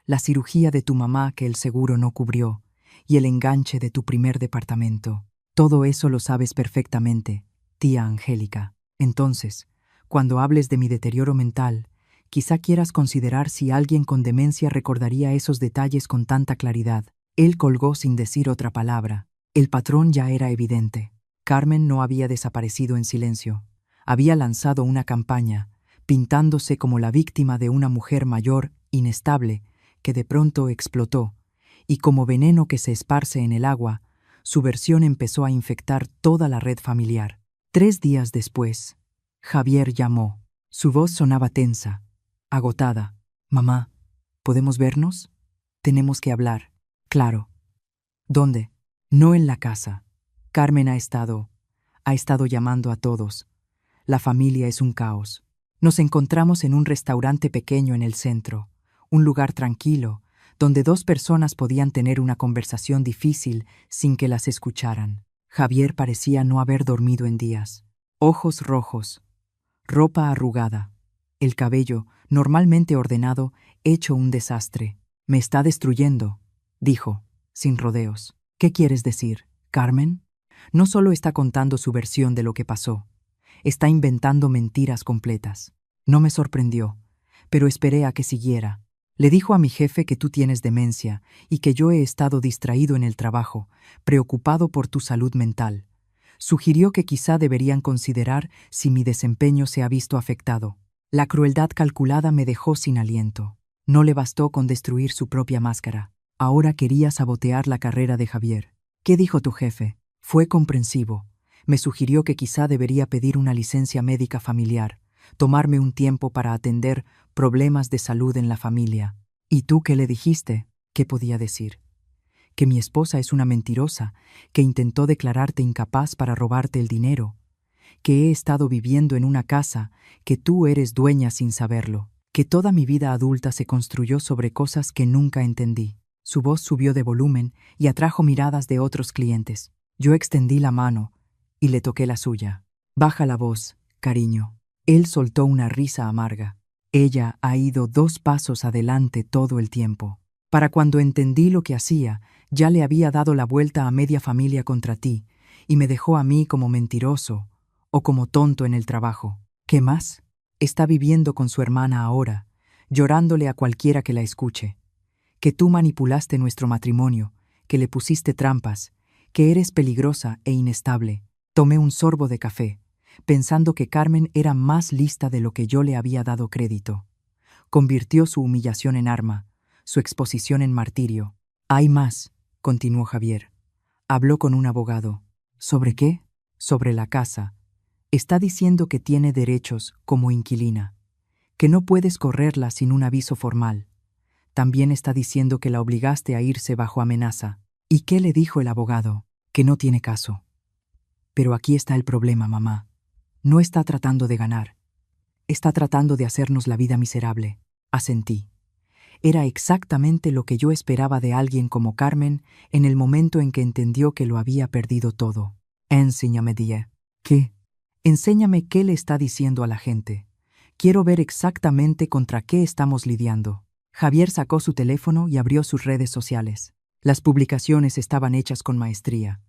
la cirugía de tu mamá que el seguro no cubrió, y el enganche de tu primer departamento. Todo eso lo sabes perfectamente, tía Angélica. Entonces, cuando hables de mi deterioro mental, quizá quieras considerar si alguien con demencia recordaría esos detalles con tanta claridad. Él colgó sin decir otra palabra. El patrón ya era evidente. Carmen no había desaparecido en silencio. Había lanzado una campaña, pintándose como la víctima de una mujer mayor, inestable, que de pronto explotó, y como veneno que se esparce en el agua, su versión empezó a infectar toda la red familiar. 3 días después, Javier llamó. Su voz sonaba tensa, agotada. Mamá, ¿podemos vernos? Tenemos que hablar. Claro. ¿Dónde? No en la casa. Carmen ha estado llamando a todos. La familia es un caos. Nos encontramos en un restaurante pequeño en el centro, un lugar tranquilo, donde 2 personas podían tener una conversación difícil sin que las escucharan. Javier parecía no haber dormido en días. Ojos rojos, ropa arrugada, el cabello, normalmente ordenado, hecho un desastre. Me está destruyendo, dijo, sin rodeos. ¿Qué quieres decir, Carmen? No solo está contando su versión de lo que pasó, está inventando mentiras completas. No me sorprendió, pero esperé a que siguiera. Le dijo a mi jefe que tú tienes demencia y que yo he estado distraído en el trabajo, preocupado por tu salud mental. Sugirió que quizá deberían considerar si mi desempeño se ha visto afectado. La crueldad calculada me dejó sin aliento. No le bastó con destruir su propia máscara. Ahora quería sabotear la carrera de Javier. ¿Qué dijo tu jefe? Fue comprensivo. Me sugirió que quizá debería pedir una licencia médica familiar, tomarme un tiempo para atender problemas de salud en la familia. ¿Y tú qué le dijiste? ¿Qué podía decir? Que mi esposa es una mentirosa, que intentó declararte incapaz para robarte el dinero, que he estado viviendo en una casa que tú eres dueña sin saberlo, que toda mi vida adulta se construyó sobre cosas que nunca entendí. Su voz subió de volumen y atrajo miradas de otros clientes. Yo extendí la mano y le toqué la suya. Baja la voz, cariño. Él soltó una risa amarga. Ella ha ido 2 pasos adelante todo el tiempo. Para cuando entendí lo que hacía, ya le había dado la vuelta a media familia contra ti, y me dejó a mí como mentiroso o como tonto en el trabajo. ¿Qué más? Está viviendo con su hermana ahora, llorándole a cualquiera que la escuche. Que tú manipulaste nuestro matrimonio, que le pusiste trampas, que eres peligrosa e inestable. Tomé un sorbo de café, pensando que Carmen era más lista de lo que yo le había dado crédito. Convirtió su humillación en arma, su exposición en martirio. Hay más, continuó Javier. Habló con un abogado. ¿Sobre qué? Sobre la casa. Está diciendo que tiene derechos como inquilina, que no puedes correrla sin un aviso formal. También está diciendo que la obligaste a irse bajo amenaza. ¿Y qué le dijo el abogado? Que no tiene caso. Pero aquí está el problema, mamá. No está tratando de ganar. Está tratando de hacernos la vida miserable. Asentí. Era exactamente lo que yo esperaba de alguien como Carmen en el momento en que entendió que lo había perdido todo. Enséñame, Die. ¿Qué? Enséñame qué le está diciendo a la gente. Quiero ver exactamente contra qué estamos lidiando. Javier sacó su teléfono y abrió sus redes sociales. Las publicaciones estaban hechas con maestría,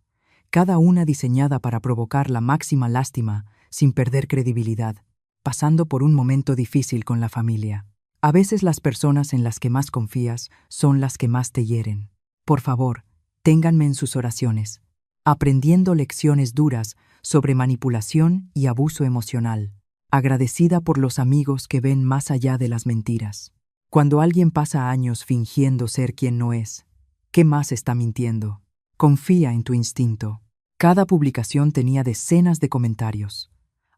cada una diseñada para provocar la máxima lástima sin perder credibilidad, pasando por un momento difícil con la familia. A veces las personas en las que más confías son las que más te hieren. Por favor, ténganme en sus oraciones, aprendiendo lecciones duras sobre manipulación y abuso emocional. agradecida por los amigos que ven más allá de las mentiras. Cuando alguien pasa años fingiendo ser quien no es, ¿qué más está mintiendo? Confía en tu instinto. Cada publicación tenía decenas de comentarios.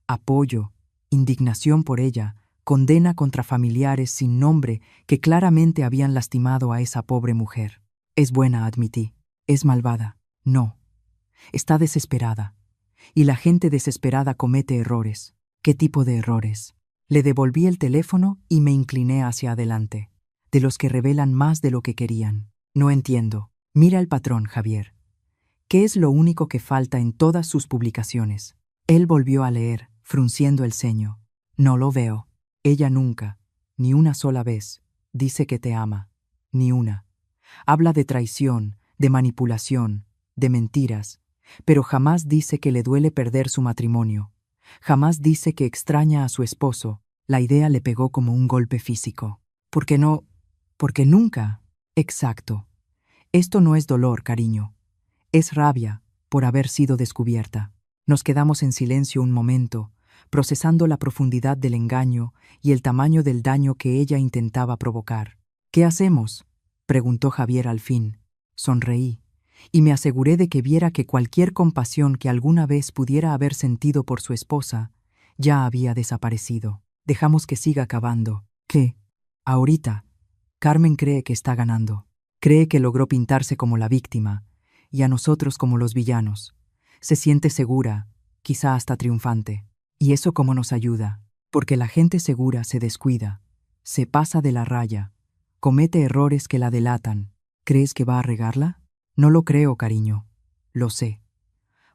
Apoyo, indignación por ella, condena contra familiares sin nombre que claramente habían lastimado a esa pobre mujer. Es buena, admití. Es malvada. No. Está desesperada. Y la gente desesperada comete errores. ¿Qué tipo de errores? Le devolví el teléfono y me incliné hacia adelante. De los que revelan más de lo que querían. No entiendo. Mira el patrón, Javier. ¿Qué es lo único que falta en todas sus publicaciones? Él volvió a leer, frunciendo el ceño. No lo veo. Ella nunca, ni una sola vez, dice que te ama. Ni una. Habla de traición, de manipulación, de mentiras, pero jamás dice que le duele perder su matrimonio. Jamás dice que extraña a su esposo. La idea le pegó como un golpe físico. ¿Por qué no? Porque nunca. Exacto. Esto no es dolor, cariño. Es rabia por haber sido descubierta. Nos quedamos en silencio un momento, procesando la profundidad del engaño y el tamaño del daño que ella intentaba provocar. ¿Qué hacemos?, preguntó Javier al fin. Sonreí, y me aseguré de que viera que cualquier compasión que alguna vez pudiera haber sentido por su esposa ya había desaparecido. Dejamos que siga cavando. ¿Qué? Ahorita, Carmen cree que está ganando. Cree que logró pintarse como la víctima, y a nosotros como los villanos. Se siente segura, quizá hasta triunfante. ¿Y eso cómo nos ayuda? Porque la gente segura se descuida, se pasa de la raya, comete errores que la delatan. ¿Crees que va a regarla? No lo creo, cariño. Lo sé.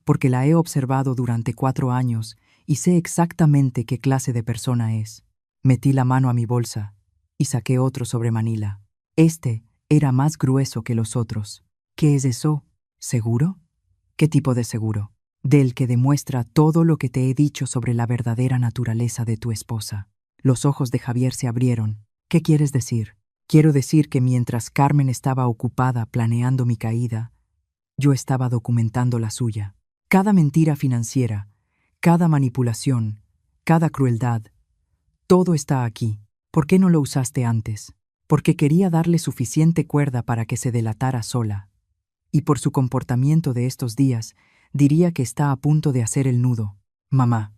Porque la he observado durante 4 años y sé exactamente qué clase de persona es. Metí la mano a mi bolsa y saqué otro sobre Manila. Este era más grueso que los otros. ¿Qué es eso? ¿Seguro? ¿Qué tipo de seguro? Del que demuestra todo lo que te he dicho sobre la verdadera naturaleza de tu esposa. Los ojos de Javier se abrieron. ¿Qué quieres decir? Quiero decir que mientras Carmen estaba ocupada planeando mi caída, yo estaba documentando la suya. Cada mentira financiera, cada manipulación, cada crueldad, todo está aquí. ¿Por qué no lo usaste antes? Porque quería darle suficiente cuerda para que se delatara sola. Y por su comportamiento de estos días, diría que está a punto de hacer el nudo. Mamá,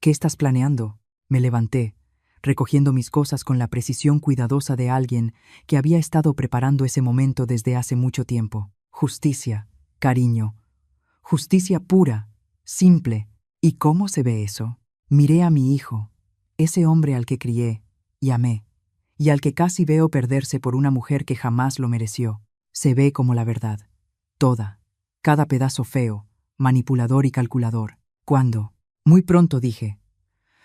¿qué estás planeando? Me levanté, recogiendo mis cosas con la precisión cuidadosa de alguien que había estado preparando ese momento desde hace mucho tiempo. Justicia, cariño. Justicia pura, simple. ¿Y cómo se ve eso? Miré a mi hijo, ese hombre al que crié y amé, y al que casi veo perderse por una mujer que jamás lo mereció. Se ve como la verdad. Toda. Cada pedazo feo, manipulador y calculador. ¿Cuándo? Muy pronto, dije.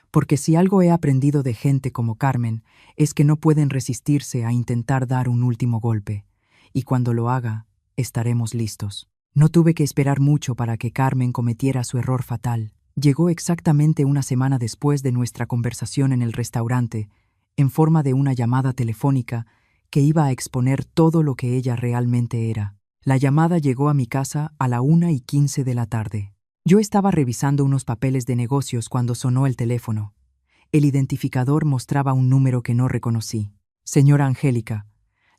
Porque si algo he aprendido de gente como Carmen es que no pueden resistirse a intentar dar un último golpe, y cuando lo haga, estaremos listos. No tuve que esperar mucho para que Carmen cometiera su error fatal. Llegó exactamente una semana después de nuestra conversación en el restaurante, en forma de una llamada telefónica que iba a exponer todo lo que ella realmente era. La llamada llegó a mi casa a la 1:15 de la tarde. Yo estaba revisando unos papeles de negocios cuando sonó el teléfono. El identificador mostraba un número que no reconocí. Señora Angélica,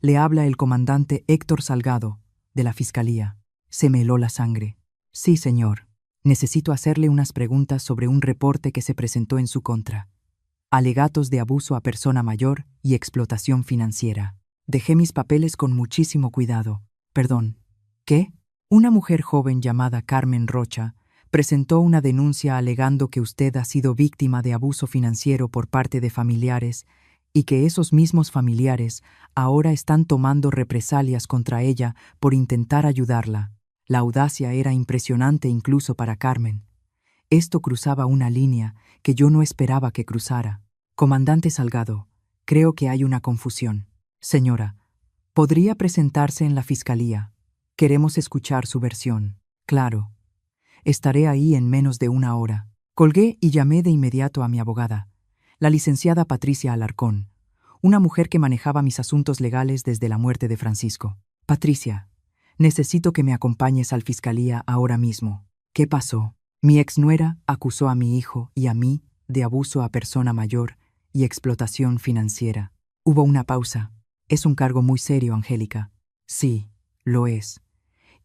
le habla el comandante Héctor Salgado, de la Fiscalía. Se me heló la sangre. Sí, señor. Necesito hacerle unas preguntas sobre un reporte que se presentó en su contra. Alegatos de abuso a persona mayor y explotación financiera. Dejé mis papeles con muchísimo cuidado. Perdón. ¿Qué? Una mujer joven llamada Carmen Rocha presentó una denuncia alegando que usted ha sido víctima de abuso financiero por parte de familiares y que esos mismos familiares ahora están tomando represalias contra ella por intentar ayudarla. La audacia era impresionante incluso para Carmen. Esto cruzaba una línea que yo no esperaba que cruzara. Comandante Salgado, creo que hay una confusión. Señora, ¿podría presentarse en la fiscalía? Queremos escuchar su versión. Claro. Estaré ahí en menos de 1 hora. Colgué y llamé de inmediato a mi abogada, la licenciada Patricia Alarcón, una mujer que manejaba mis asuntos legales desde la muerte de Francisco. Patricia, necesito que me acompañes al fiscalía ahora mismo. ¿Qué pasó? Mi exnuera acusó a mi hijo y a mí de abuso a persona mayor y explotación financiera. Hubo una pausa. Es un cargo muy serio, Angélica. Sí, lo es.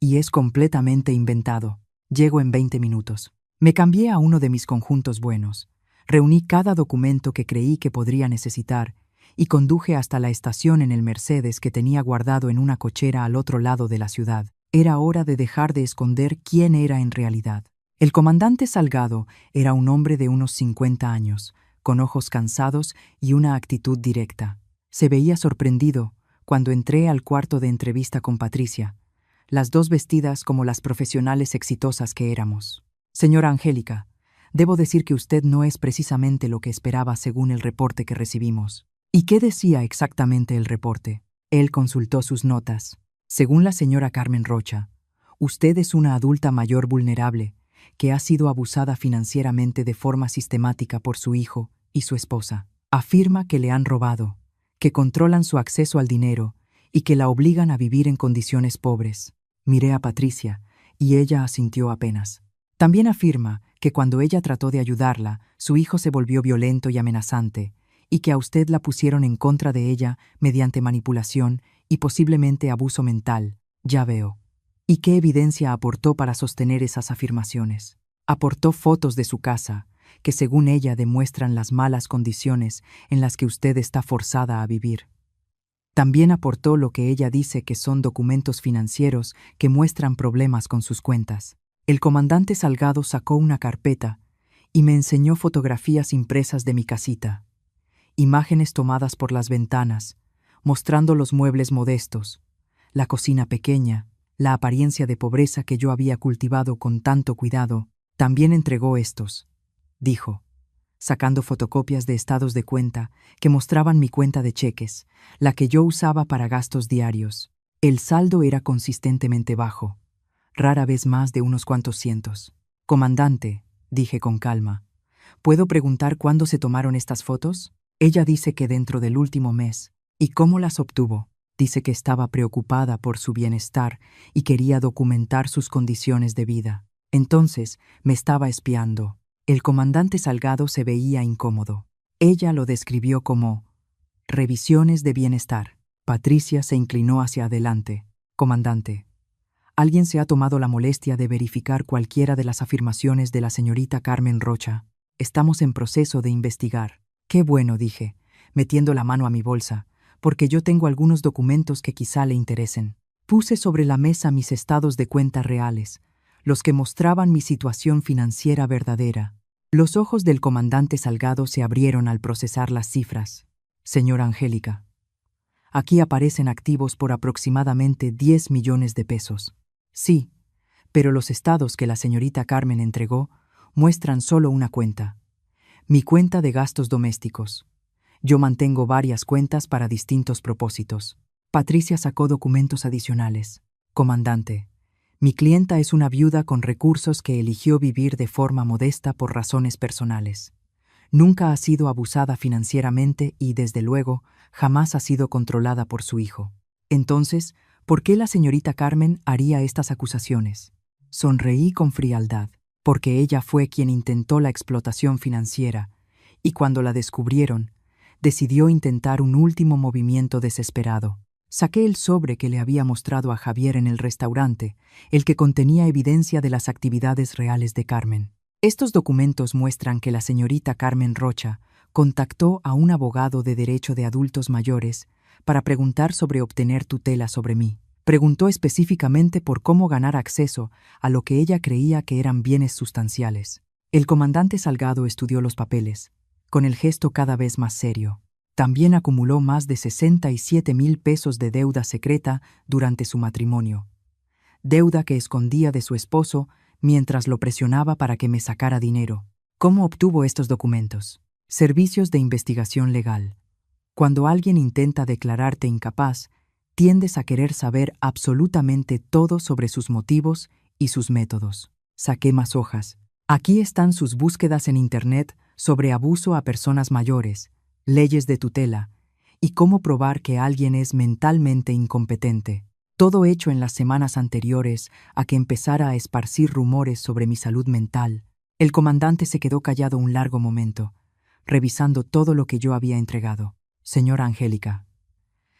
Y es completamente inventado. Llego en 20 minutos. Me cambié a uno de mis conjuntos buenos. Reuní cada documento que creí que podría necesitar y conduje hasta la estación en el Mercedes que tenía guardado en una cochera al otro lado de la ciudad. Era hora de dejar de esconder quién era en realidad. El comandante Salgado era un hombre de unos 50 años, con ojos cansados y una actitud directa. Se veía sorprendido cuando entré al cuarto de entrevista con Patricia, las dos vestidas como las profesionales exitosas que éramos. Señora Angélica, debo decir que usted no es precisamente lo que esperaba según el reporte que recibimos. ¿Y qué decía exactamente el reporte? Él consultó sus notas. Según la señora Carmen Rocha, usted es una adulta mayor vulnerable que ha sido abusada financieramente de forma sistemática por su hijo y su esposa. Afirma que le han robado, que controlan su acceso al dinero y que la obligan a vivir en condiciones pobres. Miré a Patricia y ella asintió apenas. También afirma que cuando ella trató de ayudarla, su hijo se volvió violento y amenazante, y que a usted la pusieron en contra de ella mediante manipulación y posiblemente abuso mental. Ya veo. ¿Y qué evidencia aportó para sostener esas afirmaciones? Aportó fotos de su casa, que según ella demuestran las malas condiciones en las que usted está forzada a vivir. También aportó lo que ella dice que son documentos financieros que muestran problemas con sus cuentas. El comandante Salgado sacó una carpeta y me enseñó fotografías impresas de mi casita, imágenes tomadas por las ventanas, mostrando los muebles modestos, la cocina pequeña, la apariencia de pobreza que yo había cultivado con tanto cuidado. También entregó estos, dijo, sacando fotocopias de estados de cuenta que mostraban mi cuenta de cheques, la que yo usaba para gastos diarios. El saldo era consistentemente bajo, rara vez más de unos cuantos cientos. Comandante, dije con calma, ¿puedo preguntar cuándo se tomaron estas fotos? Ella dice que dentro del último mes. ¿Y cómo las obtuvo? Dice que estaba preocupada por su bienestar y quería documentar sus condiciones de vida. Entonces me estaba espiando. El comandante Salgado se veía incómodo. Ella lo describió como revisiones de bienestar. Patricia se inclinó hacia adelante. Comandante, ¿alguien se ha tomado la molestia de verificar cualquiera de las afirmaciones de la señorita Carmen Rocha? Estamos en proceso de investigar. Qué bueno, dije, metiendo la mano a mi bolsa, porque yo tengo algunos documentos que quizá le interesen. Puse sobre la mesa mis estados de cuenta reales, los que mostraban mi situación financiera verdadera. Los ojos del comandante Salgado se abrieron al procesar las cifras. Señora Angélica, aquí aparecen activos por aproximadamente 10 millones de pesos. Sí, pero los estados que la señorita Carmen entregó muestran solo una cuenta. Mi cuenta de gastos domésticos. Yo mantengo varias cuentas para distintos propósitos. Patricia sacó documentos adicionales. Comandante, mi clienta es una viuda con recursos que eligió vivir de forma modesta por razones personales. Nunca ha sido abusada financieramente y, desde luego, jamás ha sido controlada por su hijo. Entonces, ¿por qué la señorita Carmen haría estas acusaciones? Sonreí con frialdad, porque ella fue quien intentó la explotación financiera, y cuando la descubrieron, decidió intentar un último movimiento desesperado. Saqué el sobre que le había mostrado a Javier en el restaurante, el que contenía evidencia de las actividades reales de Carmen. Estos documentos muestran que la señorita Carmen Rocha contactó a un abogado de derecho de adultos mayores para preguntar sobre obtener tutela sobre mí. Preguntó específicamente por cómo ganar acceso a lo que ella creía que eran bienes sustanciales. El comandante Salgado estudió los papeles, con el gesto cada vez más serio. También acumuló más de 67,000 pesos de deuda secreta durante su matrimonio. Deuda que escondía de su esposo mientras lo presionaba para que me sacara dinero. ¿Cómo obtuvo estos documentos? Servicios de investigación legal. Cuando alguien intenta declararte incapaz, tiendes a querer saber absolutamente todo sobre sus motivos y sus métodos. Saqué más hojas. Aquí están sus búsquedas en Internet sobre abuso a personas mayores, leyes de tutela y cómo probar que alguien es mentalmente incompetente. Todo hecho en las semanas anteriores a que empezara a esparcir rumores sobre mi salud mental. El comandante se quedó callado un largo momento, revisando todo lo que yo había entregado. Señora Angélica,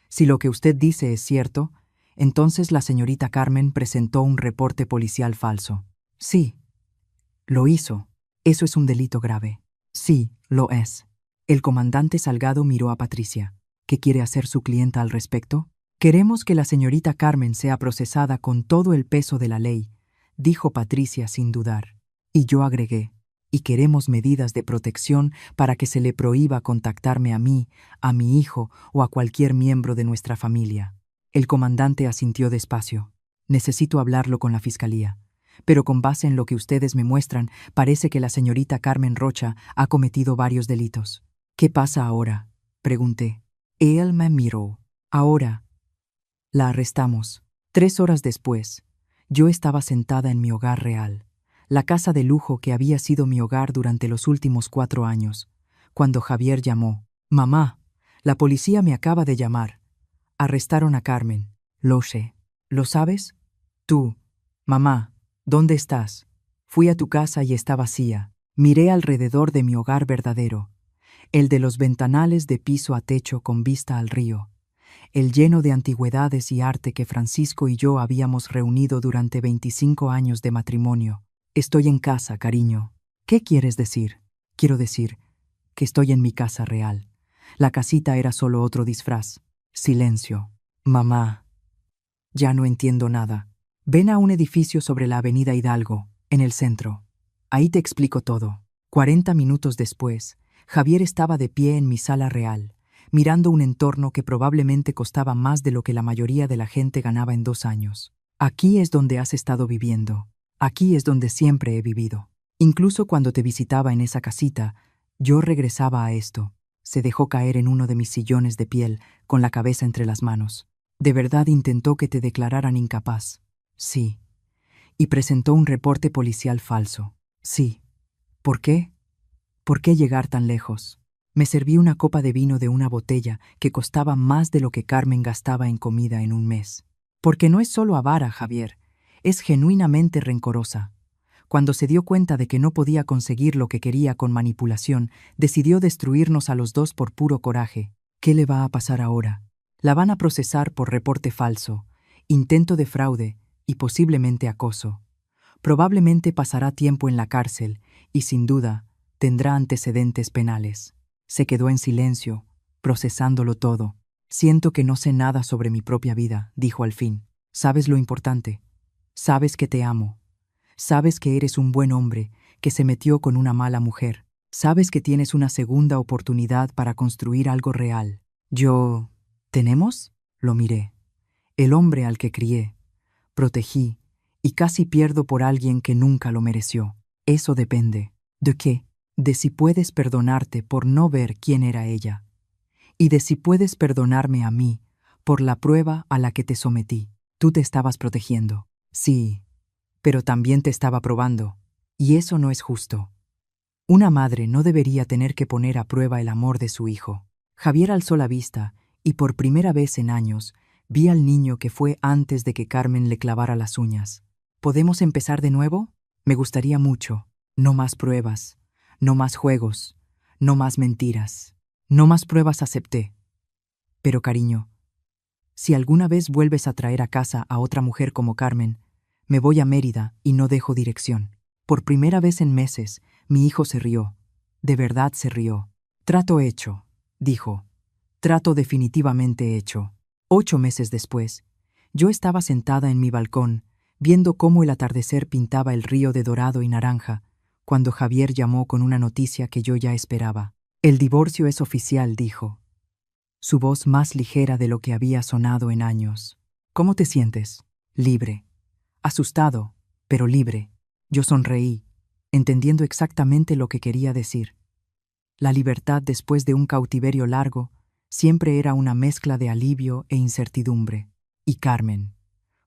si lo que usted dice es cierto, entonces la señorita Carmen presentó un reporte policial falso. Sí, lo hizo. Eso es un delito grave. Sí, lo es. El comandante Salgado miró a Patricia. ¿Qué quiere hacer su clienta al respecto? Queremos que la señorita Carmen sea procesada con todo el peso de la ley, dijo Patricia sin dudar. Y yo agregué, y queremos medidas de protección para que se le prohíba contactarme a mí, a mi hijo o a cualquier miembro de nuestra familia. El comandante asintió despacio. Necesito hablarlo con la fiscalía. Pero con base en lo que ustedes me muestran, parece que la señorita Carmen Rocha ha cometido varios delitos. ¿Qué pasa ahora?, pregunté. Él me miró. Ahora. La arrestamos. 3 horas después, yo estaba sentada en mi hogar real, la casa de lujo que había sido mi hogar durante los últimos 4 años, cuando Javier llamó. Mamá, la policía me acaba de llamar. Arrestaron a Carmen. Lo sé. ¿Lo sabes? Tú. Mamá, ¿dónde estás? Fui a tu casa y está vacía. Miré alrededor de mi hogar verdadero, el de los ventanales de piso a techo con vista al río, el lleno de antigüedades y arte que Francisco y yo habíamos reunido durante 25 años de matrimonio. Estoy en casa, cariño. ¿Qué quieres decir? Quiero decir que estoy en mi casa real. La casita era solo otro disfraz. Silencio. Mamá. Ya no entiendo nada. Ven a un edificio sobre la avenida Hidalgo, en el centro. Ahí te explico todo. 40 minutos después, Javier estaba de pie en mi sala real, mirando un entorno que probablemente costaba más de lo que la mayoría de la gente ganaba en 2 años. Aquí es donde has estado viviendo. Aquí es donde siempre he vivido. Incluso cuando te visitaba en esa casita, yo regresaba a esto. Se dejó caer en uno de mis sillones de piel, con la cabeza entre las manos. ¿De verdad intentó que te declararan incapaz? Sí. Y presentó un reporte policial falso. Sí. ¿Por qué? ¿Por qué llegar tan lejos? Me serví una copa de vino de una botella que costaba más de lo que Carmen gastaba en comida en un mes. Porque no es solo avara, Javier, es genuinamente rencorosa. Cuando se dio cuenta de que no podía conseguir lo que quería con manipulación, decidió destruirnos a los dos por puro coraje. ¿Qué le va a pasar ahora? La van a procesar por reporte falso, intento de fraude y posiblemente acoso. Probablemente pasará tiempo en la cárcel y, sin duda, tendrá antecedentes penales. Se quedó en silencio, procesándolo todo. Siento que no sé nada sobre mi propia vida, dijo al fin. ¿Sabes lo importante? Sabes que te amo. Sabes que eres un buen hombre que se metió con una mala mujer. Sabes que tienes una segunda oportunidad para construir algo real. Yo... ¿Tenemos? Lo miré. El hombre al que crié, protegí y casi pierdo por alguien que nunca lo mereció. Eso depende. ¿De qué? De si puedes perdonarte por no ver quién era ella. Y de si puedes perdonarme a mí por la prueba a la que te sometí. Tú te estabas protegiendo. Sí, pero también te estaba probando. Y eso no es justo. Una madre no debería tener que poner a prueba el amor de su hijo. Javier alzó la vista y por primera vez en años vi al niño que fue antes de que Carmen le clavara las uñas. ¿Podemos empezar de nuevo? Me gustaría mucho. No más pruebas, no más juegos, no más mentiras. No más pruebas, acepté. Pero cariño, si alguna vez vuelves a traer a casa a otra mujer como Carmen, me voy a Mérida y no dejo dirección. Por primera vez en meses, mi hijo se rió. De verdad se rió. Trato hecho, dijo. Trato definitivamente hecho. 8 meses después, yo estaba sentada en mi balcón, viendo cómo el atardecer pintaba el río de dorado y naranja, cuando Javier llamó con una noticia que yo ya esperaba. El divorcio es oficial, dijo. Su voz más ligera de lo que había sonado en años. ¿Cómo te sientes? Libre. Asustado, pero libre. Yo sonreí, entendiendo exactamente lo que quería decir. La libertad después de un cautiverio largo siempre era una mezcla de alivio e incertidumbre. Y Carmen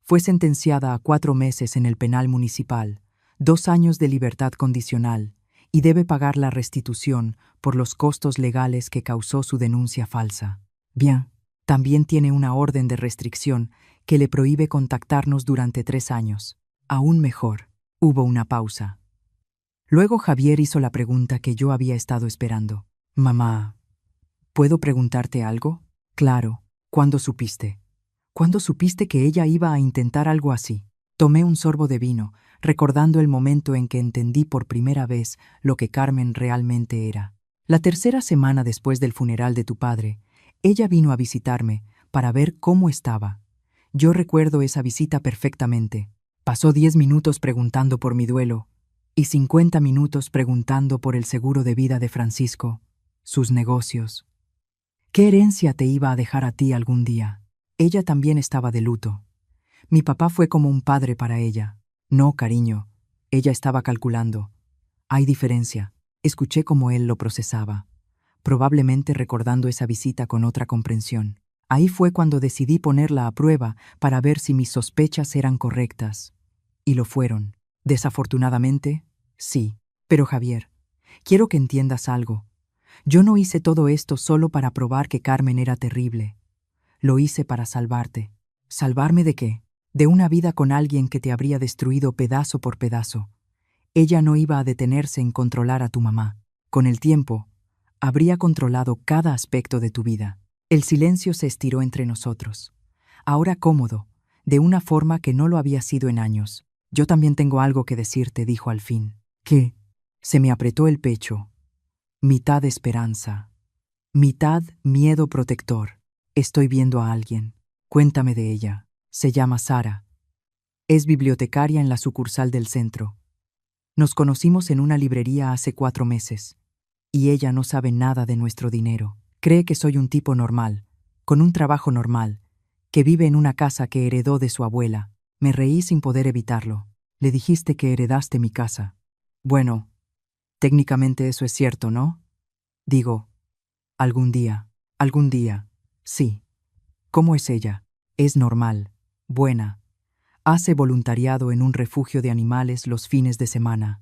fue sentenciada a 4 meses en el penal municipal, 2 años de libertad condicional, y debe pagar la restitución por los costos legales que causó su denuncia falsa. Bien, también tiene una orden de restricción que le prohíbe contactarnos durante 3 años. Aún mejor. Hubo una pausa. Luego Javier hizo la pregunta que yo había estado esperando. Mamá, ¿puedo preguntarte algo? Claro. ¿Cuándo supiste? ¿Cuándo supiste que ella iba a intentar algo así? Tomé un sorbo de vino, recordando el momento en que entendí por primera vez lo que Carmen realmente era. La tercera semana después del funeral de tu padre, ella vino a visitarme para ver cómo estaba. Yo recuerdo esa visita perfectamente. Pasó 10 minutos preguntando por mi duelo y 50 minutos preguntando por el seguro de vida de Francisco, sus negocios. ¿Qué herencia te iba a dejar a ti algún día? Ella también estaba de luto. Mi papá fue como un padre para ella. No, cariño, ella estaba calculando. Hay diferencia. Escuché cómo él lo procesaba, probablemente recordando esa visita con otra comprensión. Ahí fue cuando decidí ponerla a prueba para ver si mis sospechas eran correctas. Y lo fueron. Desafortunadamente, sí. Pero Javier, quiero que entiendas algo. Yo no hice todo esto solo para probar que Carmen era terrible. Lo hice para salvarte. ¿Salvarme de qué? De una vida con alguien que te habría destruido pedazo por pedazo. Ella no iba a detenerse en controlar a tu mamá. Con el tiempo, habría controlado cada aspecto de tu vida. El silencio se estiró entre nosotros. Ahora cómodo, de una forma que no lo había sido en años. Yo también tengo algo que decirte, dijo al fin. ¿Qué? Se me apretó el pecho. Mitad esperanza, mitad miedo protector. Estoy viendo a alguien. Cuéntame de ella. Se llama Sara. Es bibliotecaria en la sucursal del centro. Nos conocimos en una librería hace 4 meses. Y ella no sabe nada de nuestro dinero. Cree que soy un tipo normal, con un trabajo normal, que vive en una casa que heredó de su abuela. Me reí sin poder evitarlo. Le dijiste que heredaste mi casa. Bueno, técnicamente eso es cierto, ¿no? Digo, algún día, sí. ¿Cómo es ella? Es normal, buena. Hace voluntariado en un refugio de animales los fines de semana.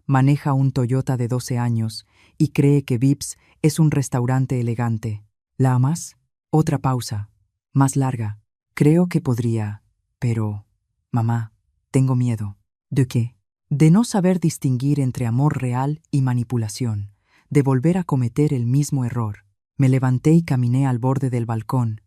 Maneja un Toyota de 12 años y cree que Vips es un restaurante elegante. ¿La amas? Otra pausa, más larga. Creo que podría, pero... Mamá, tengo miedo. ¿De qué? De no saber distinguir entre amor real y manipulación, de volver a cometer el mismo error. Me levanté y caminé al borde del balcón,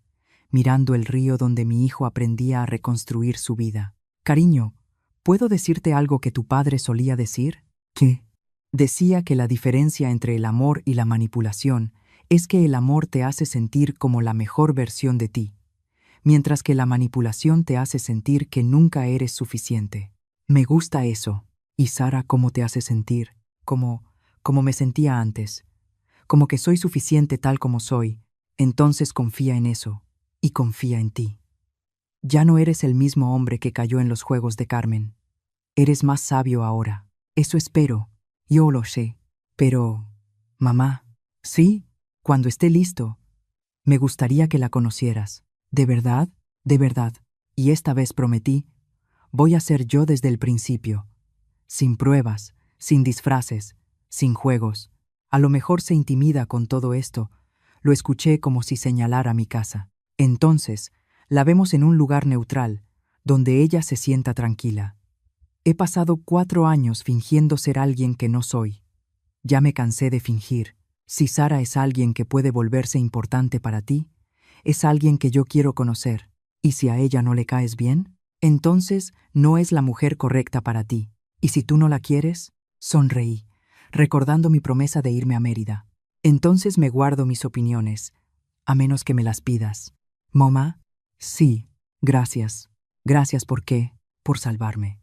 mirando el río donde mi hijo aprendía a reconstruir su vida. Cariño, ¿puedo decirte algo que tu padre solía decir? ¿Qué? Decía que la diferencia entre el amor y la manipulación es que el amor te hace sentir como la mejor versión de ti, mientras que la manipulación te hace sentir que nunca eres suficiente. Me gusta eso. ¿Y Sara cómo te hace sentir? Como me sentía antes. Como que soy suficiente tal como soy. Entonces confía en eso. Y confía en ti. Ya no eres el mismo hombre que cayó en los juegos de Carmen. Eres más sabio ahora. Eso espero. Yo lo sé. Pero... Mamá. Sí, cuando esté listo. Me gustaría que la conocieras. ¿De verdad? De verdad. Y esta vez prometí, voy a ser yo desde el principio. Sin pruebas, sin disfraces, sin juegos. A lo mejor se intimida con todo esto. Lo escuché como si señalara mi casa. Entonces, la vemos en un lugar neutral, donde ella se sienta tranquila. He pasado 4 años fingiendo ser alguien que no soy. Ya me cansé de fingir. Si Sara es alguien que puede volverse importante para ti, es alguien que yo quiero conocer. ¿Y si a ella no le caes bien? Entonces no es la mujer correcta para ti. ¿Y si tú no la quieres? Sonreí, recordando mi promesa de irme a Mérida. Entonces me guardo mis opiniones, a menos que me las pidas. ¿Mamá? Sí, gracias. Gracias ¿por qué? Por salvarme.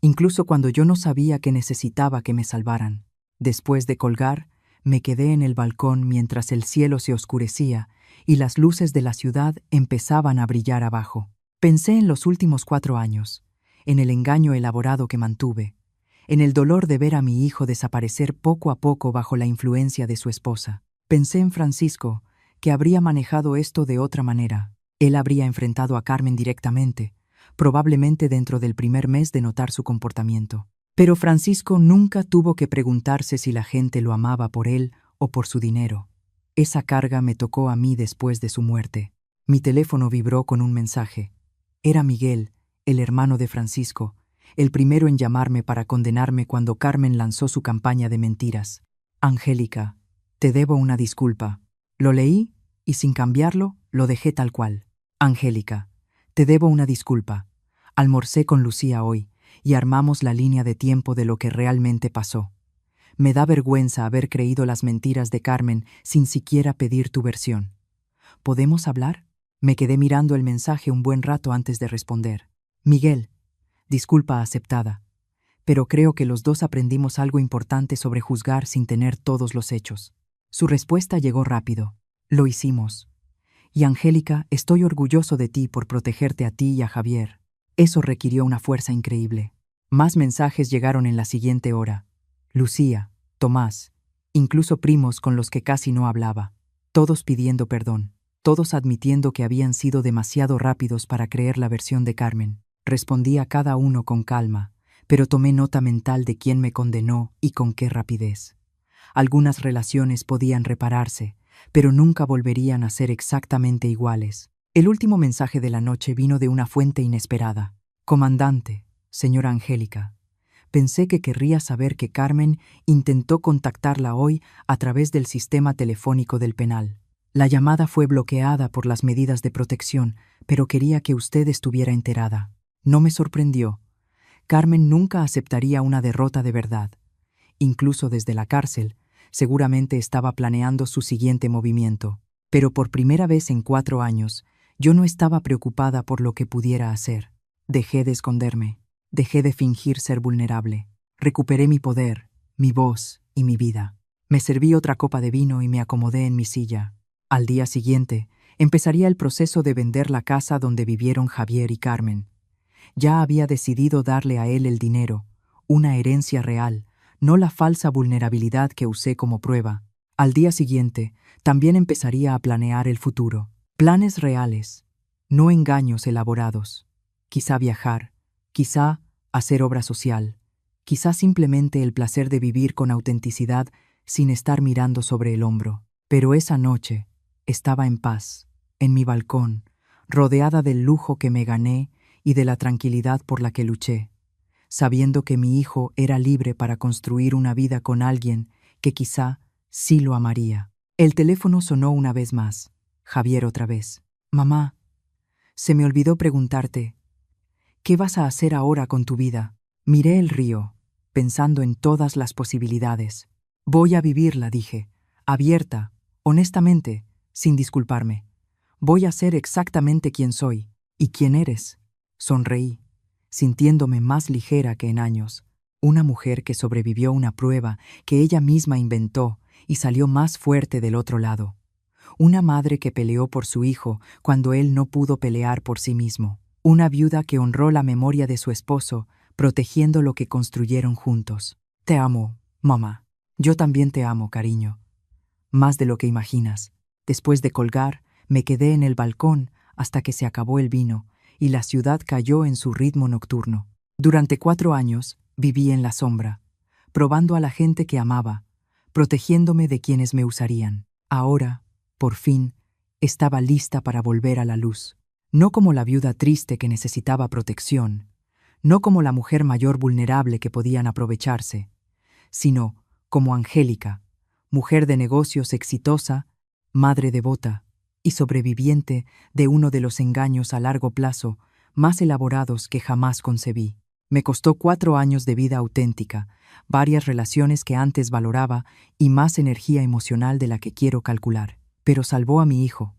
Incluso cuando yo no sabía que necesitaba que me salvaran. Después de colgar, me quedé en el balcón mientras el cielo se oscurecía y las luces de la ciudad empezaban a brillar abajo. Pensé en los últimos 4 años, en el engaño elaborado que mantuve, en el dolor de ver a mi hijo desaparecer poco a poco bajo la influencia de su esposa. Pensé en Francisco, que habría manejado esto de otra manera. Él habría enfrentado a Carmen directamente, probablemente dentro del primer mes de notar su comportamiento. Pero Francisco nunca tuvo que preguntarse si la gente lo amaba por él o por su dinero. Esa carga me tocó a mí después de su muerte. Mi teléfono vibró con un mensaje. Era Miguel, el hermano de Francisco, el primero en llamarme para condenarme cuando Carmen lanzó su campaña de mentiras. Angélica, te debo una disculpa. Lo leí y sin cambiarlo, lo dejé tal cual. Angélica, te debo una disculpa. Almorcé con Lucía hoy y armamos la línea de tiempo de lo que realmente pasó. Me da vergüenza haber creído las mentiras de Carmen sin siquiera pedir tu versión. ¿Podemos hablar? Me quedé mirando el mensaje un buen rato antes de responder. Miguel, disculpa aceptada, pero creo que los dos aprendimos algo importante sobre juzgar sin tener todos los hechos. Su respuesta llegó rápido. Lo hicimos. Y Angélica, estoy orgulloso de ti por protegerte a ti y a Javier. Eso requirió una fuerza increíble. Más mensajes llegaron en la siguiente hora. Lucía, Tomás, incluso primos con los que casi no hablaba. Todos pidiendo perdón. Todos admitiendo que habían sido demasiado rápidos para creer la versión de Carmen. Respondí a cada uno con calma, pero tomé nota mental de quién me condenó y con qué rapidez. Algunas relaciones podían repararse, pero nunca volverían a ser exactamente iguales. El último mensaje de la noche vino de una fuente inesperada. Comandante, señora Angélica, pensé que querría saber que Carmen intentó contactarla hoy a través del sistema telefónico del penal. La llamada fue bloqueada por las medidas de protección, pero quería que usted estuviera enterada. No me sorprendió. Carmen nunca aceptaría una derrota de verdad. Incluso desde la cárcel, seguramente estaba planeando su siguiente movimiento. Pero por primera vez en 4 años, yo no estaba preocupada por lo que pudiera hacer. Dejé de esconderme. Dejé de fingir ser vulnerable. Recuperé mi poder, mi voz y mi vida. Me serví otra copa de vino y me acomodé en mi silla. Al día siguiente, empezaría el proceso de vender la casa donde vivieron Javier y Carmen. Ya había decidido darle a él el dinero, una herencia real, no la falsa vulnerabilidad que usé como prueba. Al día siguiente, también empezaría a planear el futuro. Planes reales, no engaños elaborados. Quizá viajar, quizá hacer obra social, quizá simplemente el placer de vivir con autenticidad sin estar mirando sobre el hombro. Pero esa noche estaba en paz, en mi balcón, rodeada del lujo que me gané y de la tranquilidad por la que luché, sabiendo que mi hijo era libre para construir una vida con alguien que quizá sí lo amaría. El teléfono sonó una vez más. Javier otra vez. Mamá, se me olvidó preguntarte, ¿qué vas a hacer ahora con tu vida? Miré el río, pensando en todas las posibilidades. Voy a vivirla, dije, abierta, honestamente, sin disculparme. Voy a ser exactamente quien soy. ¿Y quién eres? Sonreí, sintiéndome más ligera que en años. Una mujer que sobrevivió una prueba que ella misma inventó y salió más fuerte del otro lado. Una madre que peleó por su hijo cuando él no pudo pelear por sí mismo. Una viuda que honró la memoria de su esposo, protegiendo lo que construyeron juntos. Te amo, mamá. Yo también te amo, cariño. Más de lo que imaginas. Después de colgar, me quedé en el balcón hasta que se acabó el vino y la ciudad cayó en su ritmo nocturno. Durante 4 años viví en la sombra, probando a la gente que amaba, protegiéndome de quienes me usarían. Ahora, por fin, estaba lista para volver a la luz. No como la viuda triste que necesitaba protección, no como la mujer mayor vulnerable que podían aprovecharse, sino como Angélica, mujer de negocios exitosa, madre devota y sobreviviente de uno de los engaños a largo plazo más elaborados que jamás concebí. Me costó 4 años de vida auténtica, varias relaciones que antes valoraba y más energía emocional de la que quiero calcular. Pero salvó a mi hijo.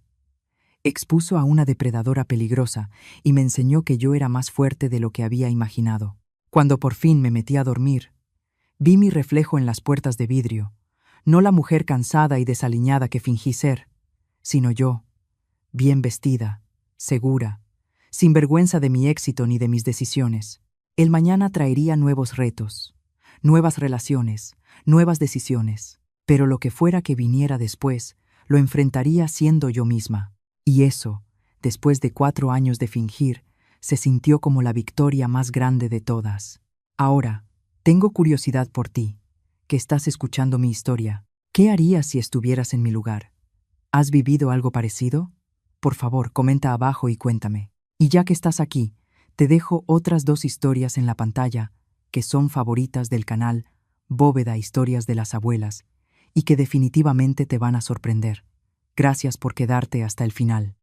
Expuso a una depredadora peligrosa y me enseñó que yo era más fuerte de lo que había imaginado. Cuando por fin me metí a dormir, vi mi reflejo en las puertas de vidrio, no la mujer cansada y desaliñada que fingí ser, sino yo, bien vestida, segura, sin vergüenza de mi éxito ni de mis decisiones. El mañana traería nuevos retos, nuevas relaciones, nuevas decisiones, pero lo que fuera que viniera después, lo enfrentaría siendo yo misma. Y eso, después de 4 años de fingir, se sintió como la victoria más grande de todas. Ahora, tengo curiosidad por ti, que estás escuchando mi historia. ¿Qué harías si estuvieras en mi lugar? ¿Has vivido algo parecido? Por favor, comenta abajo y cuéntame. Y ya que estás aquí, Te dejo otras 2 historias en la pantalla que son favoritas del canal Bóveda Historias de las Abuelas y que definitivamente te van a sorprender. Gracias por quedarte hasta el final.